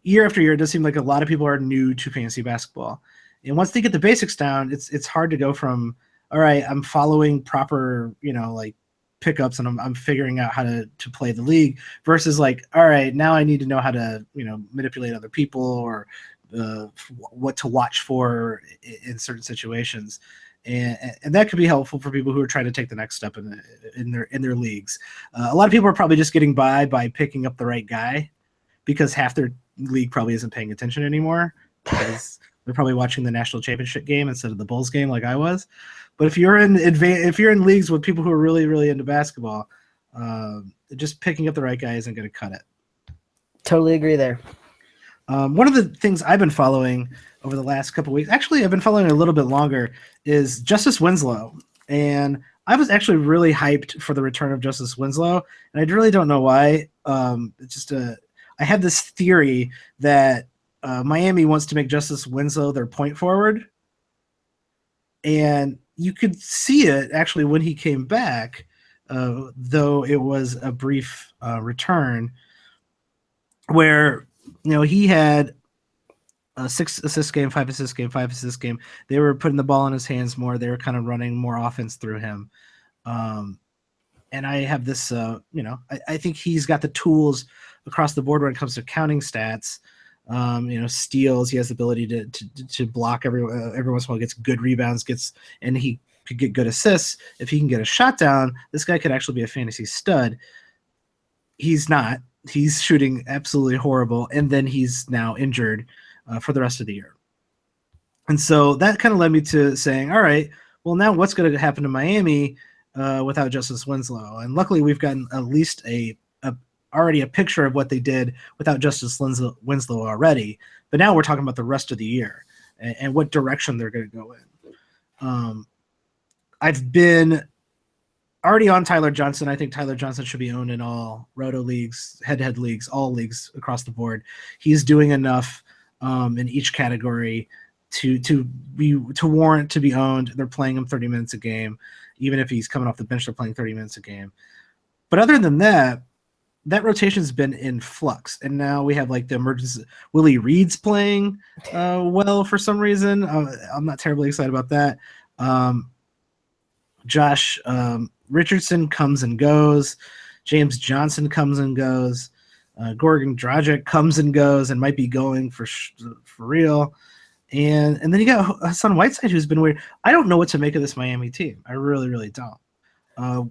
year after year, it does seem like a lot of people are new to fantasy basketball. And once they get the basics down, it's hard to go from, all right, I'm following proper, pickups, and I'm figuring out how to play the league, versus all right, now I need to know how to, manipulate other people, or what to watch for in certain situations. And that could be helpful for people who are trying to take the next step in their leagues. A lot of people are probably just getting by picking up the right guy, because half their league probably isn't paying attention anymore, because they're probably watching the national championship game instead of the Bulls game, like I was. But if you're in leagues with people who are really, really into basketball, just picking up the right guy isn't going to cut it. Totally agree there. One of the things I've been following over the last couple weeks, actually, I've been following a little bit longer, is Justice Winslow. And I was actually really hyped for the return of Justice Winslow, and I really don't know why. It's just I have this theory that Miami wants to make Justice Winslow their point forward, and you could see it actually when he came back, though it was a brief return, where he had a 6 assist game, 5 assist game, 5 assist game. They were putting the ball in his hands more. They were kind of running more offense through him. And I have this, I think he's got the tools across the board when it comes to counting stats. Steals. He has the ability to block every once in a while. Gets good rebounds. And he could get good assists. If he can get a shot down, this guy could actually be a fantasy stud. He's not. He's shooting absolutely horrible, and then he's now injured for the rest of the year. And so that kind of led me to saying, all right, well, now what's going to happen to Miami without Justice Winslow? And luckily, we've gotten at least already a picture of what they did without Justice Winslow already. But now we're talking about the rest of the year and what direction they're going to go in. I've been already on Tyler Johnson. I think Tyler Johnson should be owned in all roto leagues, head-to-head leagues, all leagues across the board. He's doing enough in each category to warrant to be owned. They're playing him 30 minutes a game. Even if he's coming off the bench, they're playing 30 minutes a game. But other than that rotation's been in flux. And now we have like the emergence. Willie Reed's playing well for some reason. I'm not terribly excited about that. Josh Richardson comes and goes. James Johnson comes and goes. Goran Dragic comes and goes and might be going for real. And then you got Hassan Whiteside, who's been weird. I don't know what to make of this Miami team. I really, really don't.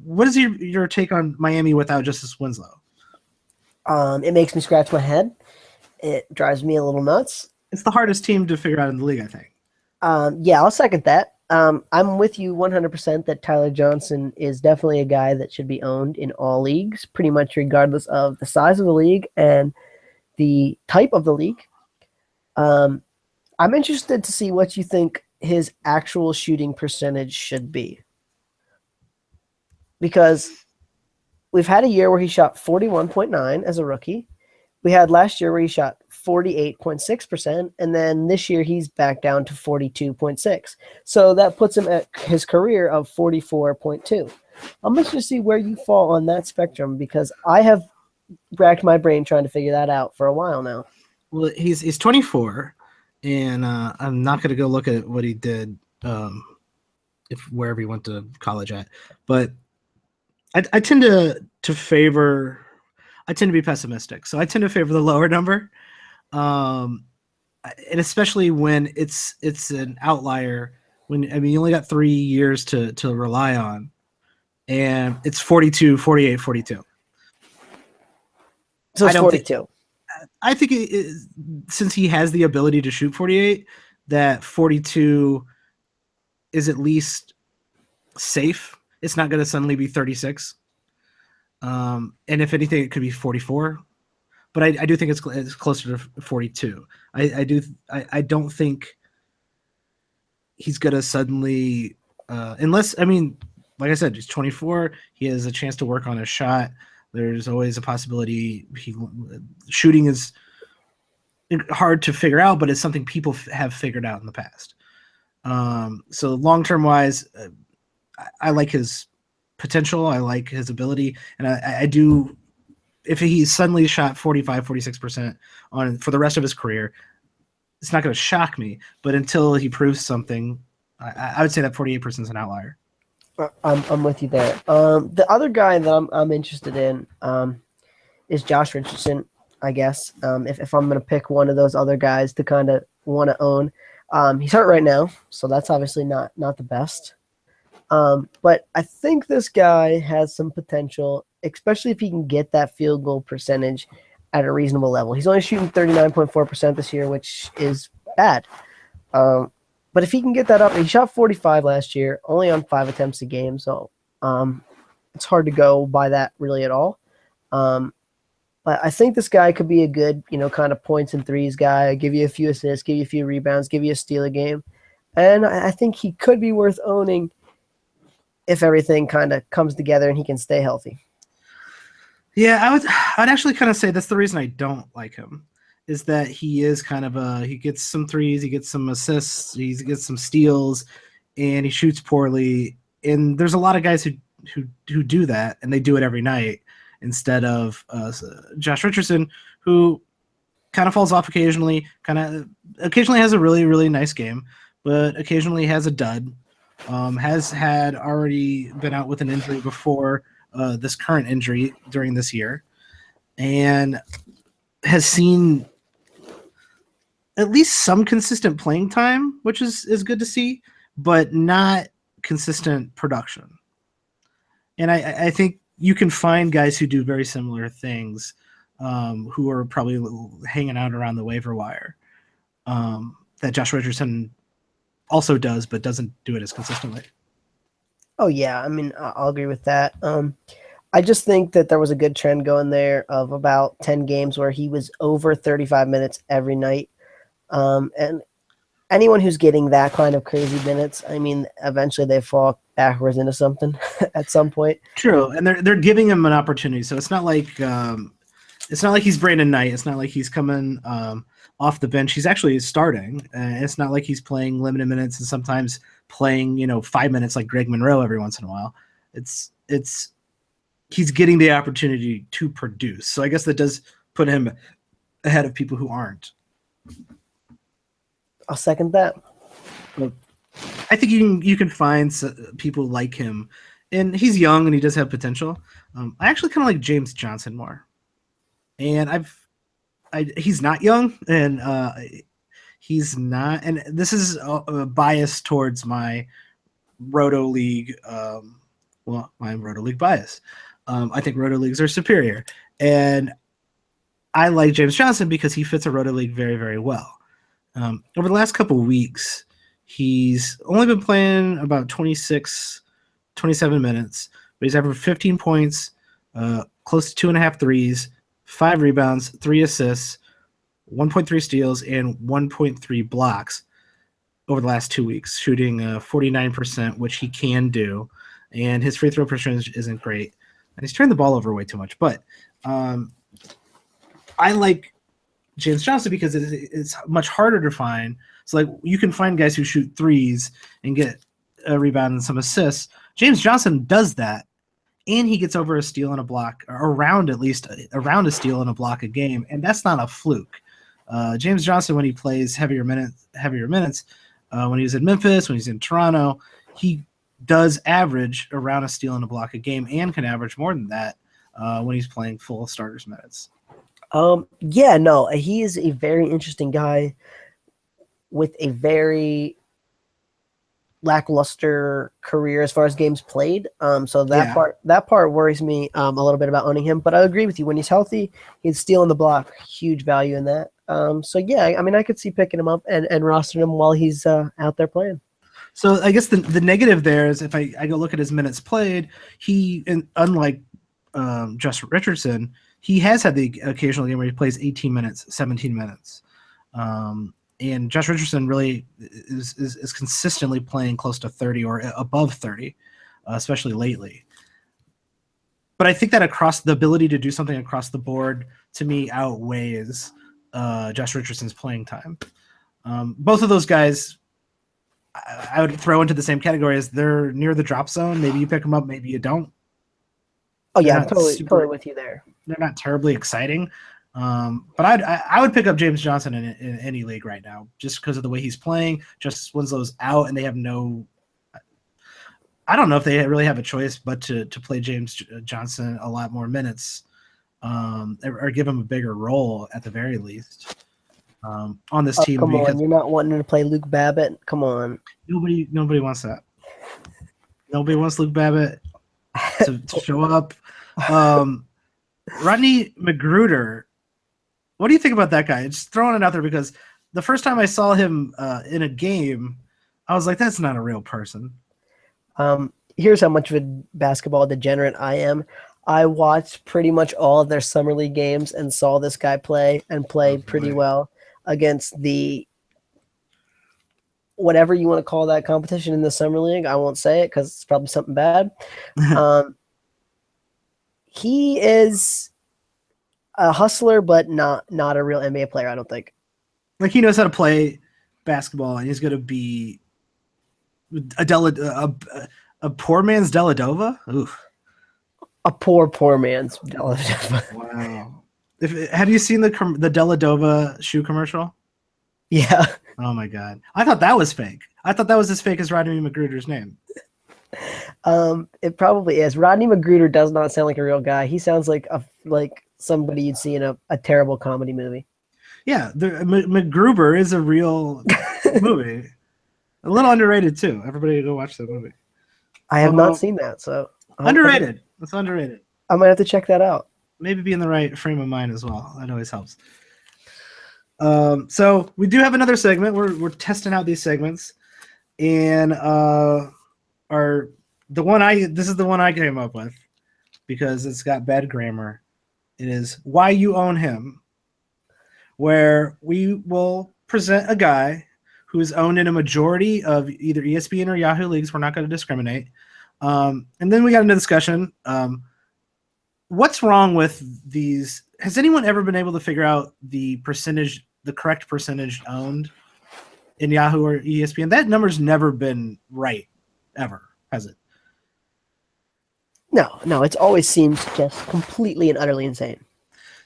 What is your take on Miami without Justice Winslow? It makes me scratch my head. It drives me a little nuts. It's the hardest team to figure out in the league, I think. Yeah, I'll second that. I'm with you 100% that Tyler Johnson is definitely a guy that should be owned in all leagues, pretty much regardless of the size of the league and the type of the league. I'm interested to see what you think his actual shooting percentage should be. Because we've had a year where he shot 41.9 as a rookie. We had last year where he shot 48.6%, and then this year he's back down to 42.6. So that puts him at his career of 44.2. I'm interested to see where you fall on that spectrum because I have racked my brain trying to figure that out for a while now. Well, he's 24, and I'm not going to go look at what he did wherever he went to college at, but I tend to favor. I tend to be pessimistic, so I tend to favor the lower number, and especially when it's an outlier. You only got 3 years to rely on, and it's 42, 48, 42. So it's 42. I think since he has the ability to shoot 48, that 42 is at least safe. It's not going to suddenly be 36. And if anything, it could be 44. But I do think it's closer to 42. I don't think he's going to suddenly unless, like I said, he's 24. He has a chance to work on his shot. There's always a possibility. Shooting is hard to figure out, but it's something people have figured out in the past. So long-term wise, I like his potential. I like his ability. And I do, if he suddenly shot 45, 46% for the rest of his career, it's not going to shock me. But until he proves something, I would say that 48% is an outlier. I'm with you there. The other guy that I'm interested in is Josh Richardson, I guess. If I'm going to pick one of those other guys to kind of want to own. He's hurt right now, so that's obviously not the best. But I think this guy has some potential, especially if he can get that field goal percentage at a reasonable level. He's only shooting 39.4% this year, which is bad. But if he can get that up, he shot 45 last year, only on 5 attempts a game, so it's hard to go by that really at all. But I think this guy could be a good, kind of points and threes guy, give you a few assists, give you a few rebounds, give you a steal a game. And I think he could be worth owning if everything kind of comes together and he can stay healthy. Yeah, I'd actually kind of say that's the reason I don't like him, is that he is kind of he gets some threes, he gets some assists, he gets some steals, and he shoots poorly. And there's a lot of guys who do that, and they do it every night instead of Josh Richardson, who kind of falls off occasionally, occasionally has a really, really nice game, but occasionally has a dud. Has had already been out with an injury before this current injury during this year, and has seen at least some consistent playing time, which is good to see, but not consistent production. And I think you can find guys who do very similar things, who are probably hanging out around the waiver wire, that Josh Richardson also does, but doesn't do it as consistently. Oh yeah, I mean, I'll agree with that. I just think that there was a good trend going there of about 10 games where he was over 35 minutes every night. And anyone who's getting that kind of crazy minutes, I mean, eventually they fall backwards into something at some point. True, and they're giving him an opportunity, so it's not like he's Brandon Knight. It's not like he's coming off the bench. He's actually starting. It's not like he's playing limited minutes and sometimes playing 5 minutes like Greg Monroe every once in a while. It's he's getting the opportunity to produce. So I guess that does put him ahead of people who aren't. I'll second that. Well, I think you can find people like him, and he's young and he does have potential. I actually kind of like James Johnson more, and he's not young, and he's not. And this is a bias towards my Roto League. My Roto League bias. I think Roto Leagues are superior, and I like James Johnson because he fits a Roto League very, very well. Over the last couple of weeks, he's only been playing about 26, 27 minutes, but he's averaged 15 points, close to 2.5 threes, 5 rebounds, 3 assists, 1.3 steals, and 1.3 blocks over the last 2 weeks, shooting 49%, which he can do. And his free throw percentage isn't great. And he's turned the ball over way too much. But I like James Johnson because it's much harder to find. So like you can find guys who shoot threes and get a rebound and some assists. James Johnson does that, and he gets over a steal and a block, or around a steal and a block a game, and that's not a fluke. James Johnson, when he plays heavier minutes, when he was in Memphis, when he's in Toronto, he does average around a steal and a block a game, and can average more than that when he's playing full starters minutes. He is a very interesting guy with a very lackluster career as far as games played. So that part worries me a little bit about owning him. But I agree with you. When he's healthy, he's stealing the block. Huge value in that. I mean, I could see picking him up and rostering him while he's out there playing. So I guess the negative there is if I go look at his minutes played, unlike Josh Richardson, he has had the occasional game where he plays 18 minutes, 17 minutes. And Josh Richardson really is consistently playing close to 30 or above 30, especially lately. But I think that the ability to do something across the board, to me, outweighs Josh Richardson's playing time. Both of those guys I would throw into the same category as they're near the drop zone. Maybe you pick them up, maybe you don't. Oh, yeah, I'm totally with you there. They're not terribly exciting. But I would pick up James Johnson in any league right now just because of the way he's playing. Justice Winslow's out, and they have no – I don't know if they really have a choice but to play James Johnson a lot more minutes or give him a bigger role at the very least on this team. Come on, you're not wanting to play Luke Babbitt? Come on. Nobody wants that. Nobody wants Luke Babbitt to show up. Rodney McGruder, what do you think about that guy? Just throwing it out there because the first time I saw him in a game, I was like, that's not a real person. Here's how much of a basketball degenerate I am. I watched pretty much all of their summer league games and saw this guy play and play pretty boy. well against the whatever you want to call that competition in the summer league. I won't say it because it's probably something bad. He is a hustler, but not a real NBA player, I don't think. Like, he knows how to play basketball, and he's going to be a poor man's Deladova. Oof. A poor man's. Wow. Have you seen the Deladova shoe commercial? Yeah. Oh my god! I thought that was fake. I thought that was as fake as Rodney McGruder's name. It probably is. Rodney McGruder does not sound like a real guy. He sounds like somebody you'd see in a terrible comedy movie. Yeah, MacGruber is a real movie. A little underrated too. Everybody go watch that movie. I have not seen that, so underrated. It's underrated. I might have to check that out. Maybe be in the right frame of mind as well. That always helps. So we do have another segment. We're testing out these segments, and this is the one I came up with because it's got bad grammar. It is Why You Own Him, where we will present a guy who is owned in a majority of either ESPN or Yahoo leagues. We're not going to discriminate. And then we got into discussion. What's wrong with these? Has anyone ever been able to figure out the correct percentage owned in Yahoo or ESPN? That number's never been right, ever, has it? No, it's always seemed just completely and utterly insane.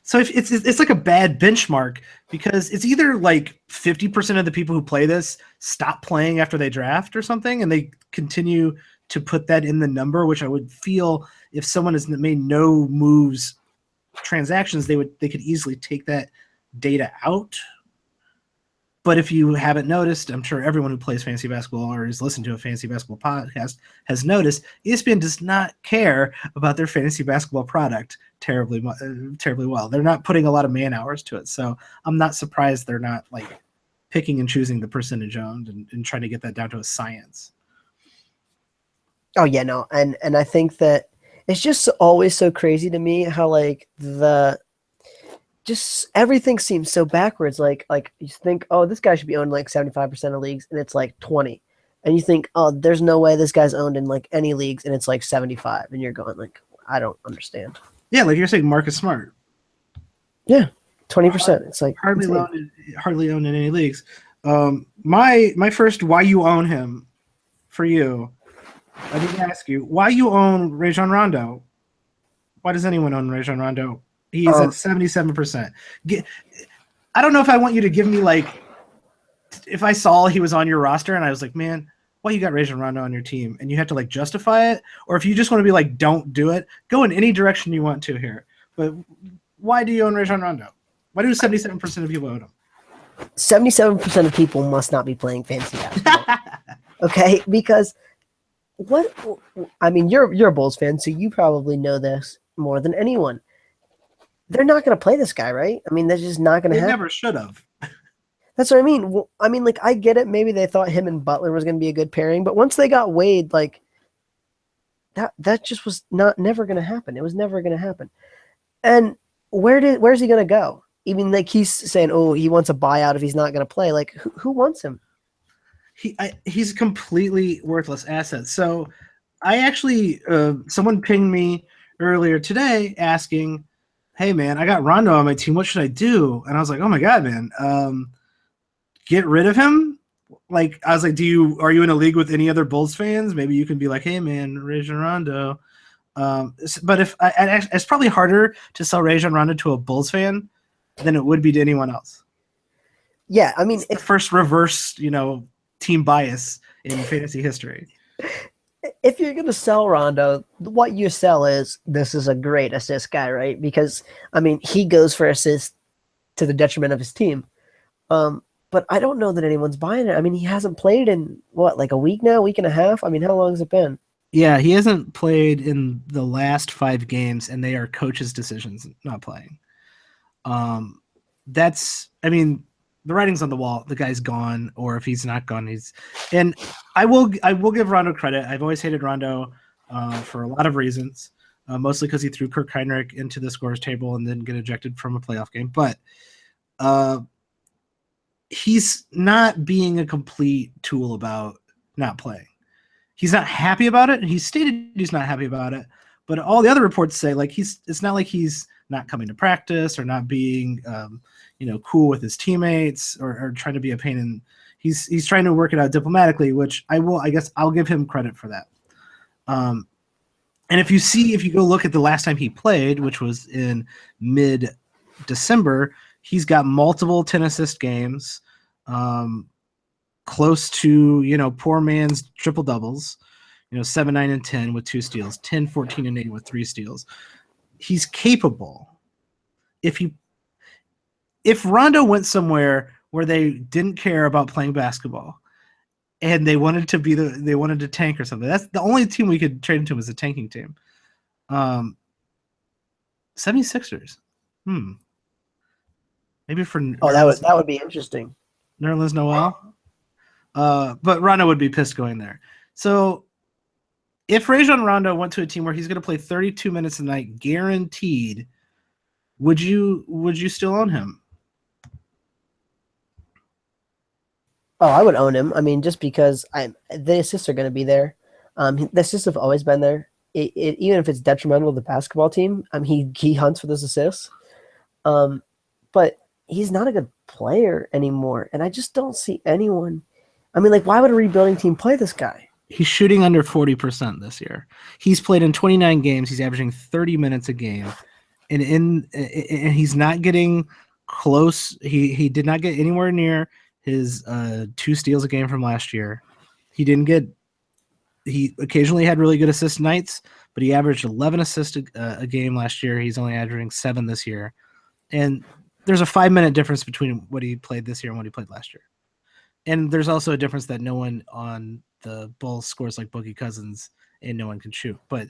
So if it's like a bad benchmark because it's either like 50% of the people who play this stop playing after they draft or something, and they continue to put that in the number, which I would feel if someone has made no moves, transactions, they could easily take that data out. But if you haven't noticed, I'm sure everyone who plays fantasy basketball or has listened to a fantasy basketball podcast has noticed ESPN does not care about their fantasy basketball product terribly well. They're not putting a lot of man hours to it. So I'm not surprised they're not like picking and choosing the percentage owned and trying to get that down to a science. Oh yeah, no. And I think that it's just always so crazy to me how like just everything seems so backwards. Like you think, oh, this guy should be owned like 75% of leagues, and it's like 20. And you think, oh, there's no way this guy's owned in like any leagues, and it's like 75. And you're going like, I don't understand. Yeah, like you're saying, Marcus Smart. Yeah, 20%. It's like hardly owned in any leagues. My first why you own him for you. I need to ask you why you own Rajon Rondo. Why does anyone own Rajon Rondo? He's at 77%. I don't know if I want you to give me like if I saw he was on your roster and I was like, man, why you got Rajon Rondo on your team? And you have to like justify it, or if you just want to be like, don't do it, go in any direction you want to here. But why do you own Rajon Rondo? Why do 77% of people own him? 77% of people must not be playing fantasy basketball. Okay, because I mean, you're a Bulls fan, so you probably know this more than anyone. They're not going to play this guy, right? I mean, that's just not going to happen. They never should have. That's what I mean. Well, I mean, like, I get it. Maybe they thought him and Butler was going to be a good pairing, but once they got Wade, like, that just was never going to happen. It was never going to happen. And where's he going to go? Even like he's saying, oh, he wants a buyout if he's not going to play. Like, who wants him? He's a completely worthless asset. So I actually, someone pinged me earlier today asking, hey man, I got Rondo on my team. What should I do? And I was like, oh my God, man, get rid of him. Like, I was like, are you in a league with any other Bulls fans? Maybe you can be like, hey man, Rajon Rondo. But it's probably harder to sell Rajon Rondo to a Bulls fan than it would be to anyone else. Yeah. I mean, it's the first reverse, team bias in fantasy history. If you're going to sell Rondo, what you sell is this is a great assist guy, right? Because, I mean, he goes for assists to the detriment of his team. But I don't know that anyone's buying it. I mean, he hasn't played in, like a week now, week and a half? I mean, how long has it been? Yeah, he hasn't played in the last 5 games, and they are coaches' decisions not playing. The writing's on the wall. The guy's gone, or if he's not gone, I will give Rondo credit. I've always hated Rondo for a lot of reasons. mostly because he threw Kirk Heinrich into the scores table and then get ejected from a playoff game. But he's not being a complete tool about not playing. He's not happy about it. He stated he's not happy about it, but all the other reports say like it's not like he's not coming to practice or not being cool with his teammates or trying to be a pain in. He's trying to work it out diplomatically, which I guess I'll give him credit for that. And if you go look at the last time he played, which was in mid-December, he's got multiple 10-assist games, close to, poor man's triple doubles, 7, 9, and 10 with 2 steals, 10, 14, and 8 with 3 steals. He's capable. If Rondo went somewhere where they didn't care about playing basketball and they wanted to tank or something, that's the only team we could trade him to as a tanking team. 76ers. Maybe for that would be interesting. Nerlens Noel. But Rondo would be pissed going there. So if Rajon Rondo went to a team where he's going to play 32 minutes a night guaranteed, would you still own him? Oh, I would own him. I mean, just because the assists are going to be there. The assists have always been there. Even if it's detrimental to the basketball team, he hunts for those assists. But he's not a good player anymore, and I just don't see anyone. I mean, like, why would a rebuilding team play this guy? He's shooting under 40% this year. He's played in 29 games. He's averaging 30 minutes a game, and he's not getting close. He did not get anywhere near his 2 steals a game from last year. He occasionally had really good assist nights, but he averaged 11 assists a game last year. He's only averaging 7 this year. And there's a 5-minute difference between what he played this year and what he played last year. And there's also a difference that no one on the Bulls scores like Boogie Cousins and no one can shoot. But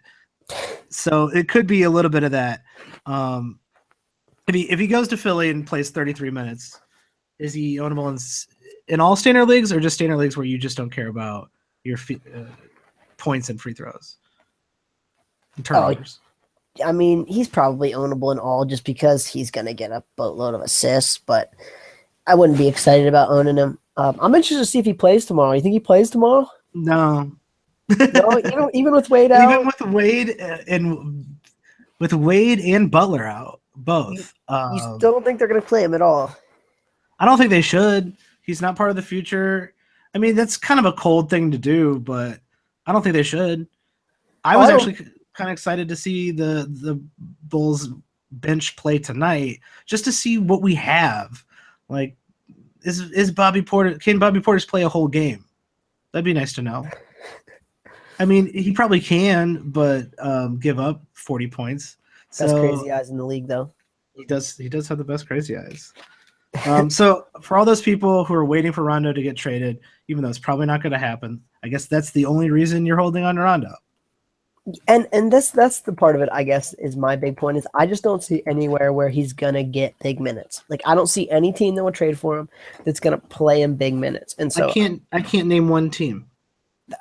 so it could be a little bit of that. If he goes to Philly and plays 33 minutes, is he ownable in all standard leagues or just standard leagues where you just don't care about your points and free throws and turnovers? I mean, he's probably ownable in all just because he's going to get a boatload of assists, but I wouldn't be excited about owning him. I'm interested to see if he plays tomorrow. You think he plays tomorrow? No. No, even with Wade out? Even with Wade and Butler out, both. You still don't think they're going to play him at all? I don't think they should. He's not part of the future. I mean, that's kind of a cold thing to do, but I don't think they should. I was actually kind of excited to see the Bulls bench play tonight just to see what we have. Like, is Bobby Portis? Can Bobby Portis play a whole game? That'd be nice to know. I mean, he probably can, but give up 40 points. Best crazy eyes in the league, though. He does have the best crazy eyes. So for all those people who are waiting for Rondo to get traded, even though it's probably not going to happen, I guess that's the only reason you're holding on to Rondo. And that's the part of it, I guess, is my big point is I just don't see anywhere where he's going to get big minutes. Like, I don't see any team that will trade for him that's going to play him big minutes. And so I can't name one team.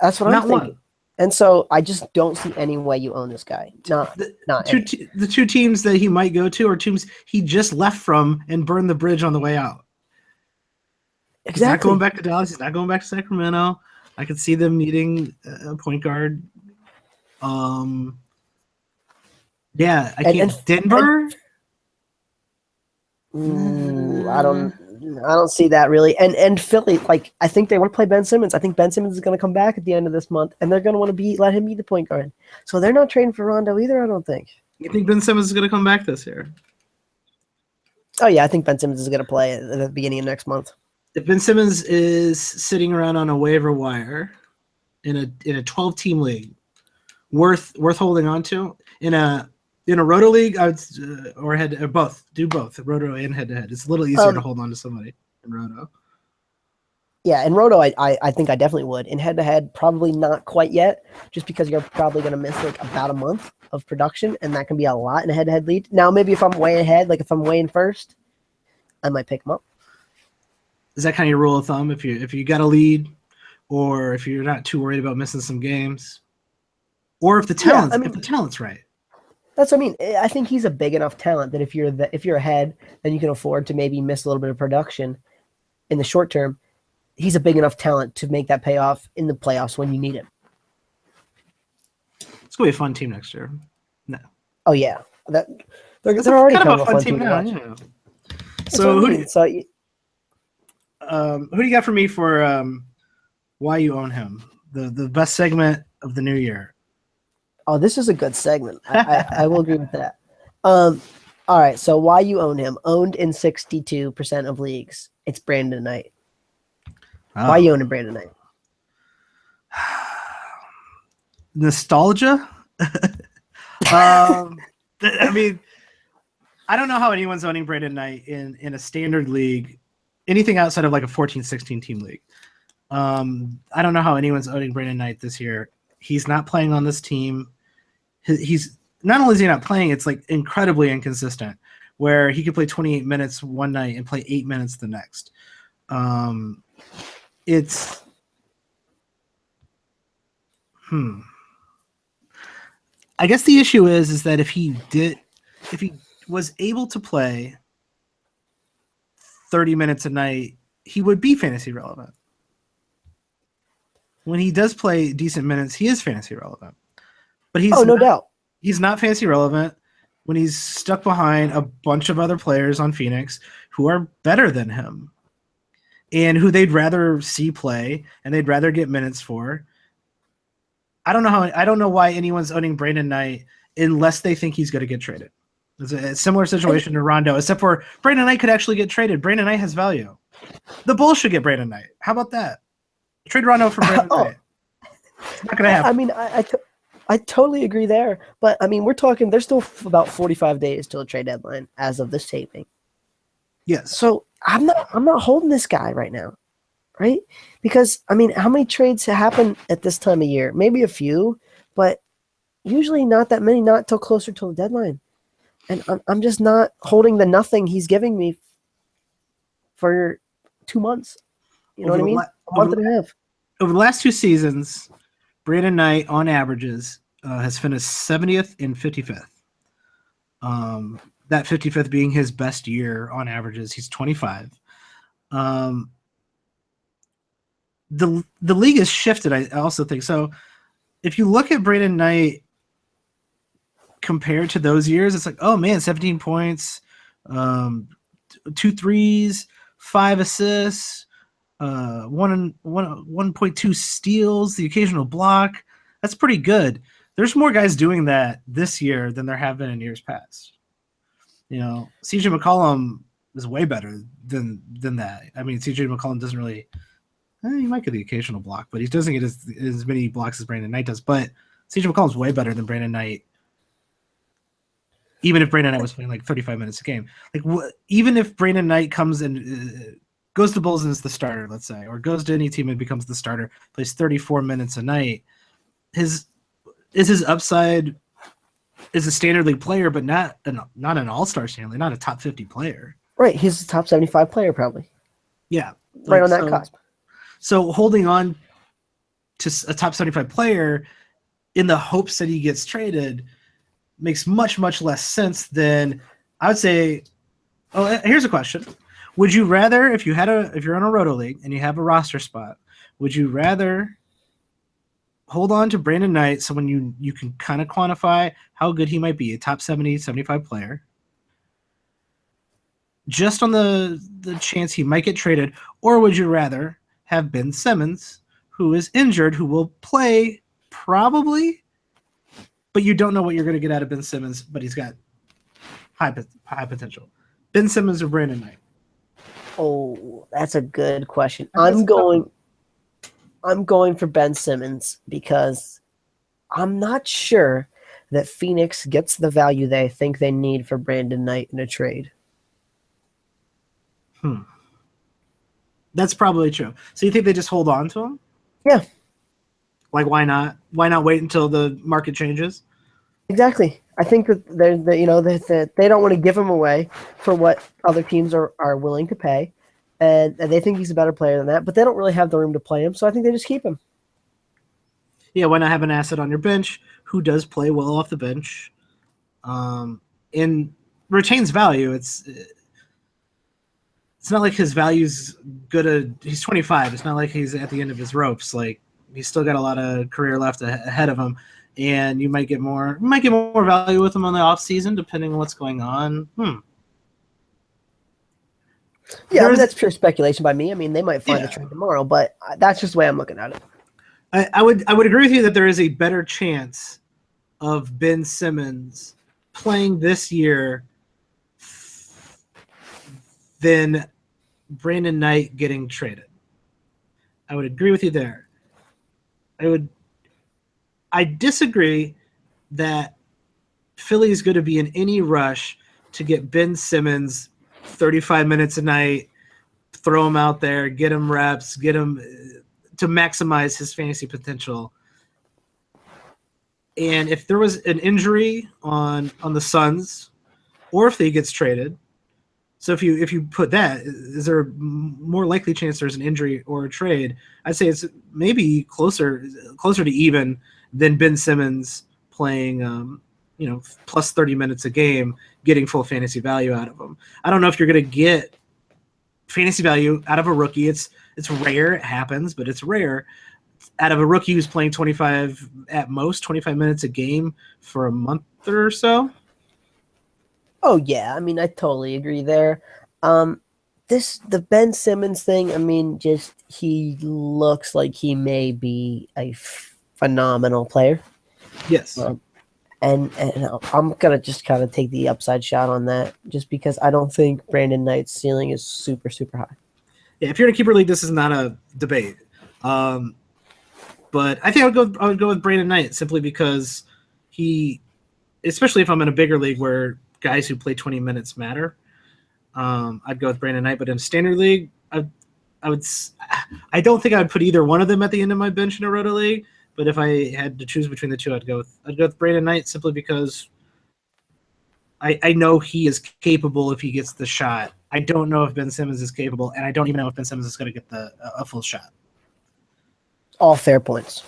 That's what I'm thinking. One. And so I just don't see any way you own this guy. The 2 teams that he might go to are teams he just left from and burned the bridge on the way out. Exactly. He's not going back to Dallas. He's not going back to Sacramento. I could see them needing a point guard. Yeah, I can't. Denver. I don't see that really. And Philly, like, I think they want to play Ben Simmons. I think Ben Simmons is going to come back at the end of this month, and they're going to want to let him be the point guard. So they're not trading for Rondo either. I don't think. You think Ben Simmons is going to come back this year? Oh yeah, I think Ben Simmons is going to play at the beginning of next month. If Ben Simmons is sitting around on a waiver wire in a 12-team league, worth holding on to in a roto league, I would or both do both roto and head to head. It's a little easier to hold on to somebody in roto. Yeah, in roto, I think I definitely would. In head to head, probably not quite yet, just because you're probably going to miss like about a month of production, and that can be a lot in a head to head lead. Now, maybe if I'm way ahead, like if I'm way in first, I might pick him up. Is that kind of your rule of thumb? If you got a lead, or if you're not too worried about missing some games, or if the talent's right. That's what I mean. I think he's a big enough talent that if you're ahead and you can afford to maybe miss a little bit of production in the short term, he's a big enough talent to make that pay off in the playoffs when you need it. It's gonna be a fun team next year. No. Oh yeah, they're That's already kind kind of of a fun team team to now. watch. Yeah. That's So what I who mean. So do you got for me for why you own him? The best segment of the new year. oh, this is a good segment. I will agree with that. All right. So why you own him? Owned in 62% of leagues. It's Brandon Knight. Oh. Why you owning Brandon Knight? Nostalgia. I mean, I don't know how anyone's owning Brandon Knight in a standard league, anything outside of like a 14-16 team league. I don't know how anyone's owning Brandon Knight this year. He's not playing on this team. He's not only is he not playing, it's like incredibly inconsistent, where he could play 28 minutes one night and play 8 minutes the next. It's I guess the issue is that if he was able to play 30 minutes a night, he would be fantasy relevant. When he does play decent minutes, he is fantasy relevant. But no doubt. He's not fantasy relevant when he's stuck behind a bunch of other players on Phoenix who are better than him and who they'd rather see play and they'd rather get minutes for. I don't know why anyone's owning Brandon Knight unless they think he's going to get traded. It's a similar situation to Rondo, except for Brandon Knight could actually get traded. Brandon Knight has value. The Bulls should get Brandon Knight. How about that? Trade Rondo for Brandon Knight. It's not going to happen. I mean, I totally agree there. But, I mean, we're talking – there's still about 45 days till the trade deadline as of this taping. Yes. So I'm not holding this guy right now, right? Because, I mean, how many trades happen at this time of year? Maybe a few, but usually not that many, not till closer to the deadline. And I'm just not holding the nothing he's giving me for 2 months. You know what I mean? A month and a half. Over the last 2 seasons, Brandon Knight, on averages, has finished 70th and 55th. That 55th being his best year on averages. He's 25. The league has shifted, I also think. So if you look at Brandon Knight compared to those years, it's like, oh man, 17 points, 2 threes, 5 assists, 1.2 steals, the occasional block. That's pretty good. There's more guys doing that this year than there have been in years past. You know, CJ McCollum is way better than that. I mean, CJ McCollum doesn't really he might get the occasional block, but he doesn't get as many blocks as Brandon Knight does. But CJ McCollum's way better than Brandon Knight, even if Brandon Knight was playing like 35 minutes a game. Like, even if Brandon Knight comes and goes to Bulls and is the starter, let's say, or goes to any team and becomes the starter, plays 34 minutes a night, his upside is a standard league player, but not an all-star standard league, not a top 50 player. Right, he's a top 75 player probably. Yeah, right on that cusp. So holding on to a top 75 player in the hopes that he gets traded makes much, much less sense than, I would say. Oh, here's a question: would you rather, if you're on a roto league and you have a roster spot, would you rather hold on to Brandon Knight, someone you can kind of quantify how good he might be, a top 70, 75 player, just on the chance he might get traded, or would you rather have Ben Simmons, who is injured, who will play probably, but you don't know what you're going to get out of Ben Simmons, but he's got high potential. Ben Simmons or Brandon Knight? Oh, that's a good question. I'm going for Ben Simmons because I'm not sure that Phoenix gets the value they think they need for Brandon Knight in a trade. That's probably true. So you think they just hold on to him? Yeah. Like, why not? Why not wait until the market changes? Exactly. I think that they don't want to give him away for what other teams are willing to pay, and they think he's a better player than that, but they don't really have the room to play him, so I think they just keep him. Yeah, why not have an asset on your bench who does play well off the bench? and retains value. It's not like his value's good. He's 25. It's not like he's at the end of his ropes. Like, he's still got a lot of career left ahead of him, and you might get more value with him on the off season, depending on what's going on. Yeah, I mean, that's pure speculation by me. I mean, they might find the trade tomorrow, but that's just the way I'm looking at it. I would agree with you that there is a better chance of Ben Simmons playing this year than Brandon Knight getting traded. I would agree with you there. I disagree that Philly is going to be in any rush to get Ben Simmons 35 minutes a night, throw him out there, get him reps, get him to maximize his fantasy potential. And if there was an injury on the Suns, or if he gets traded, so if you put that, is there a more likely chance there's an injury or a trade? I'd say it's maybe closer to even than Ben Simmons playing plus 30 minutes a game, getting full fantasy value out of him. I don't know if you're going to get fantasy value out of a rookie. It's rare. It happens, but it's rare. Out of a rookie who's playing 25 minutes a game for a month or so. Oh yeah, I mean, I totally agree there. The Ben Simmons thing, I mean, just he looks like he may be a phenomenal player. Yes. And I'm gonna just kind of take the upside shot on that, just because I don't think Brandon Knight's ceiling is super, super high. Yeah, if you're in a keeper league, this is not a debate. But I think I would go with Brandon Knight simply because especially if I'm in a bigger league where guys who play 20 minutes matter, I'd go with Brandon Knight. But in a standard league, I don't think I would put either one of them at the end of my bench in a roto league. But if I had to choose between the two, I'd go with Brandon Knight simply because I know he is capable if he gets the shot. I don't know if Ben Simmons is capable, and I don't even know if Ben Simmons is going to get a full shot. All fair points.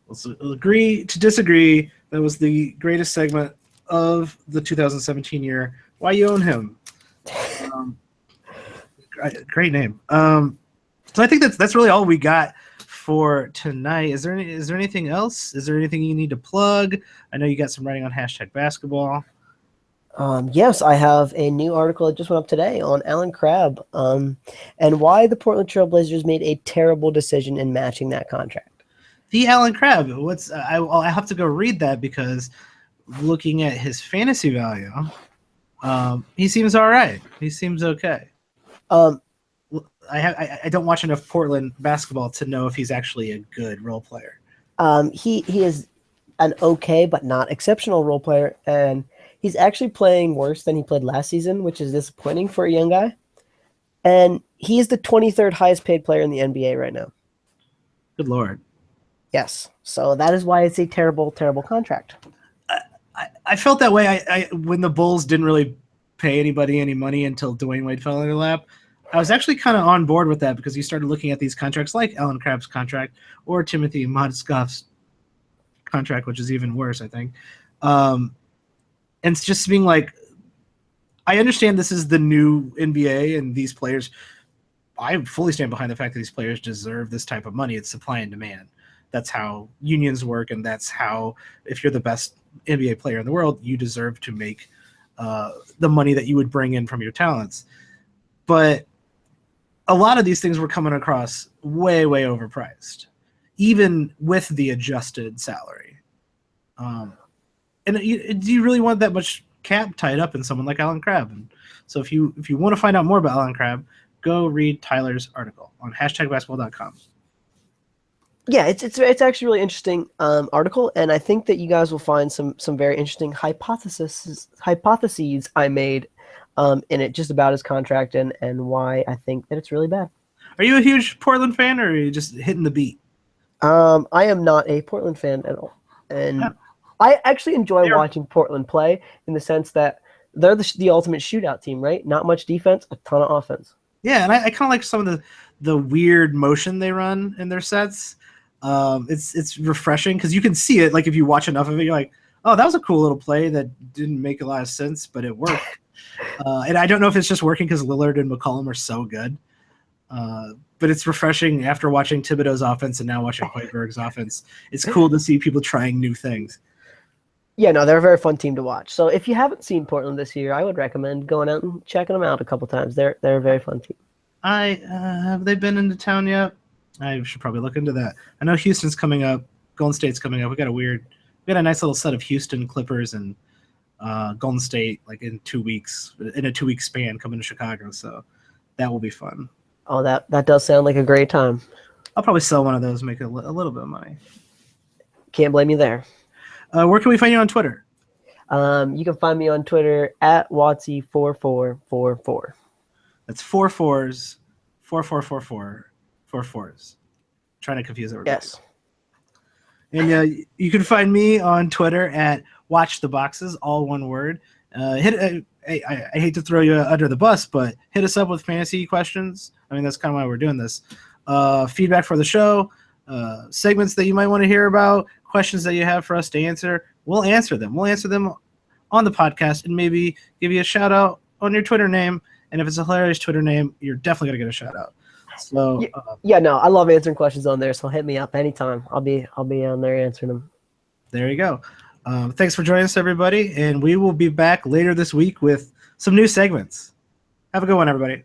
We'll agree to disagree. That was the greatest segment of the 2017 year. Why you own him? Great name. So I think that's really all we got for tonight. Is there anything else? Is there anything you need to plug? I know you got some writing on #basketball. Yes, I have a new article that just went up today on Alan Crabb, and why the Portland Trail Blazers made a terrible decision in matching that contract. The Alan Crabb. I have to go read that because looking at his fantasy value, he seems all right. He seems okay. I don't watch enough Portland basketball to know if he's actually a good role player. He is an okay but not exceptional role player, and he's actually playing worse than he played last season, which is disappointing for a young guy. And he is the 23rd highest paid player in the NBA right now. Good Lord. Yes. So that is why it's a terrible, terrible contract. I felt that way when the Bulls didn't really pay anybody any money until Dwayne Wade fell in their lap. I was actually kind of on board with that because you started looking at these contracts like Alan Crabb's contract or Timothy Mozgov's contract, which is even worse, I think. And it's just being like, I understand this is the new NBA and these players, I fully stand behind the fact that these players deserve this type of money. It's supply and demand. That's how unions work, and that's how, if you're the best NBA player in the world, you deserve to make the money that you would bring in from your talents. But a lot of these things were coming across way, way overpriced, even with the adjusted salary. And do you really want that much cap tied up in someone like Alan Crabb? And so if you want to find out more about Alan Crabb, go read Tyler's article on #basketball.com. Yeah, it's actually a really interesting article, and I think that you guys will find some very interesting hypotheses I made in it, just about his contract and why I think that it's really bad. Are you a huge Portland fan, or are you just hitting the beat? I am not a Portland fan at all, and yeah. I actually enjoy watching Portland play in the sense that they're the ultimate shootout team, right? Not much defense, a ton of offense. Yeah, and I kind of like some of the weird motion they run in their sets. It's refreshing because you can see it. Like if you watch enough of it, you're like, Oh, that was a cool little play that didn't make a lot of sense, but it worked. And I don't know if it's just working because Lillard and McCollum are so good. But it's refreshing after watching Thibodeau's offense and now watching Hoiberg's offense. It's cool to see people trying new things. Yeah, no, they're a very fun team to watch. So if you haven't seen Portland this year, I would recommend going out and checking them out a couple times. They're a very fun team. Have they been into town yet? I should probably look into that. I know Houston's coming up. Golden State's coming up. We got a nice little set of Houston Clippers and Golden State like in 2 weeks, in a 2-week span coming to Chicago. So that will be fun. Oh, that does sound like a great time. I'll probably sell one of those, make a little bit of money. Can't blame you there. Where can we find you on Twitter? You can find me on Twitter at Watsy4444. That's 4 4s, 4444, 4 4s. Trying to confuse everybody. Yes. And you can find me on Twitter at Watch the Boxes, all one word. I hate to throw you under the bus, but hit us up with fantasy questions. I mean, that's kind of why we're doing this. Feedback for the show, segments that you might want to hear about, questions that you have for us to answer. We'll answer them. We'll answer them on the podcast and maybe give you a shout out on your Twitter name. And if it's a hilarious Twitter name, you're definitely going to get a shout out. So no, I love answering questions on there. So hit me up anytime. I'll be on there answering them. There you go. Thanks for joining us, everybody. And we will be back later this week with some new segments. Have a good one, everybody.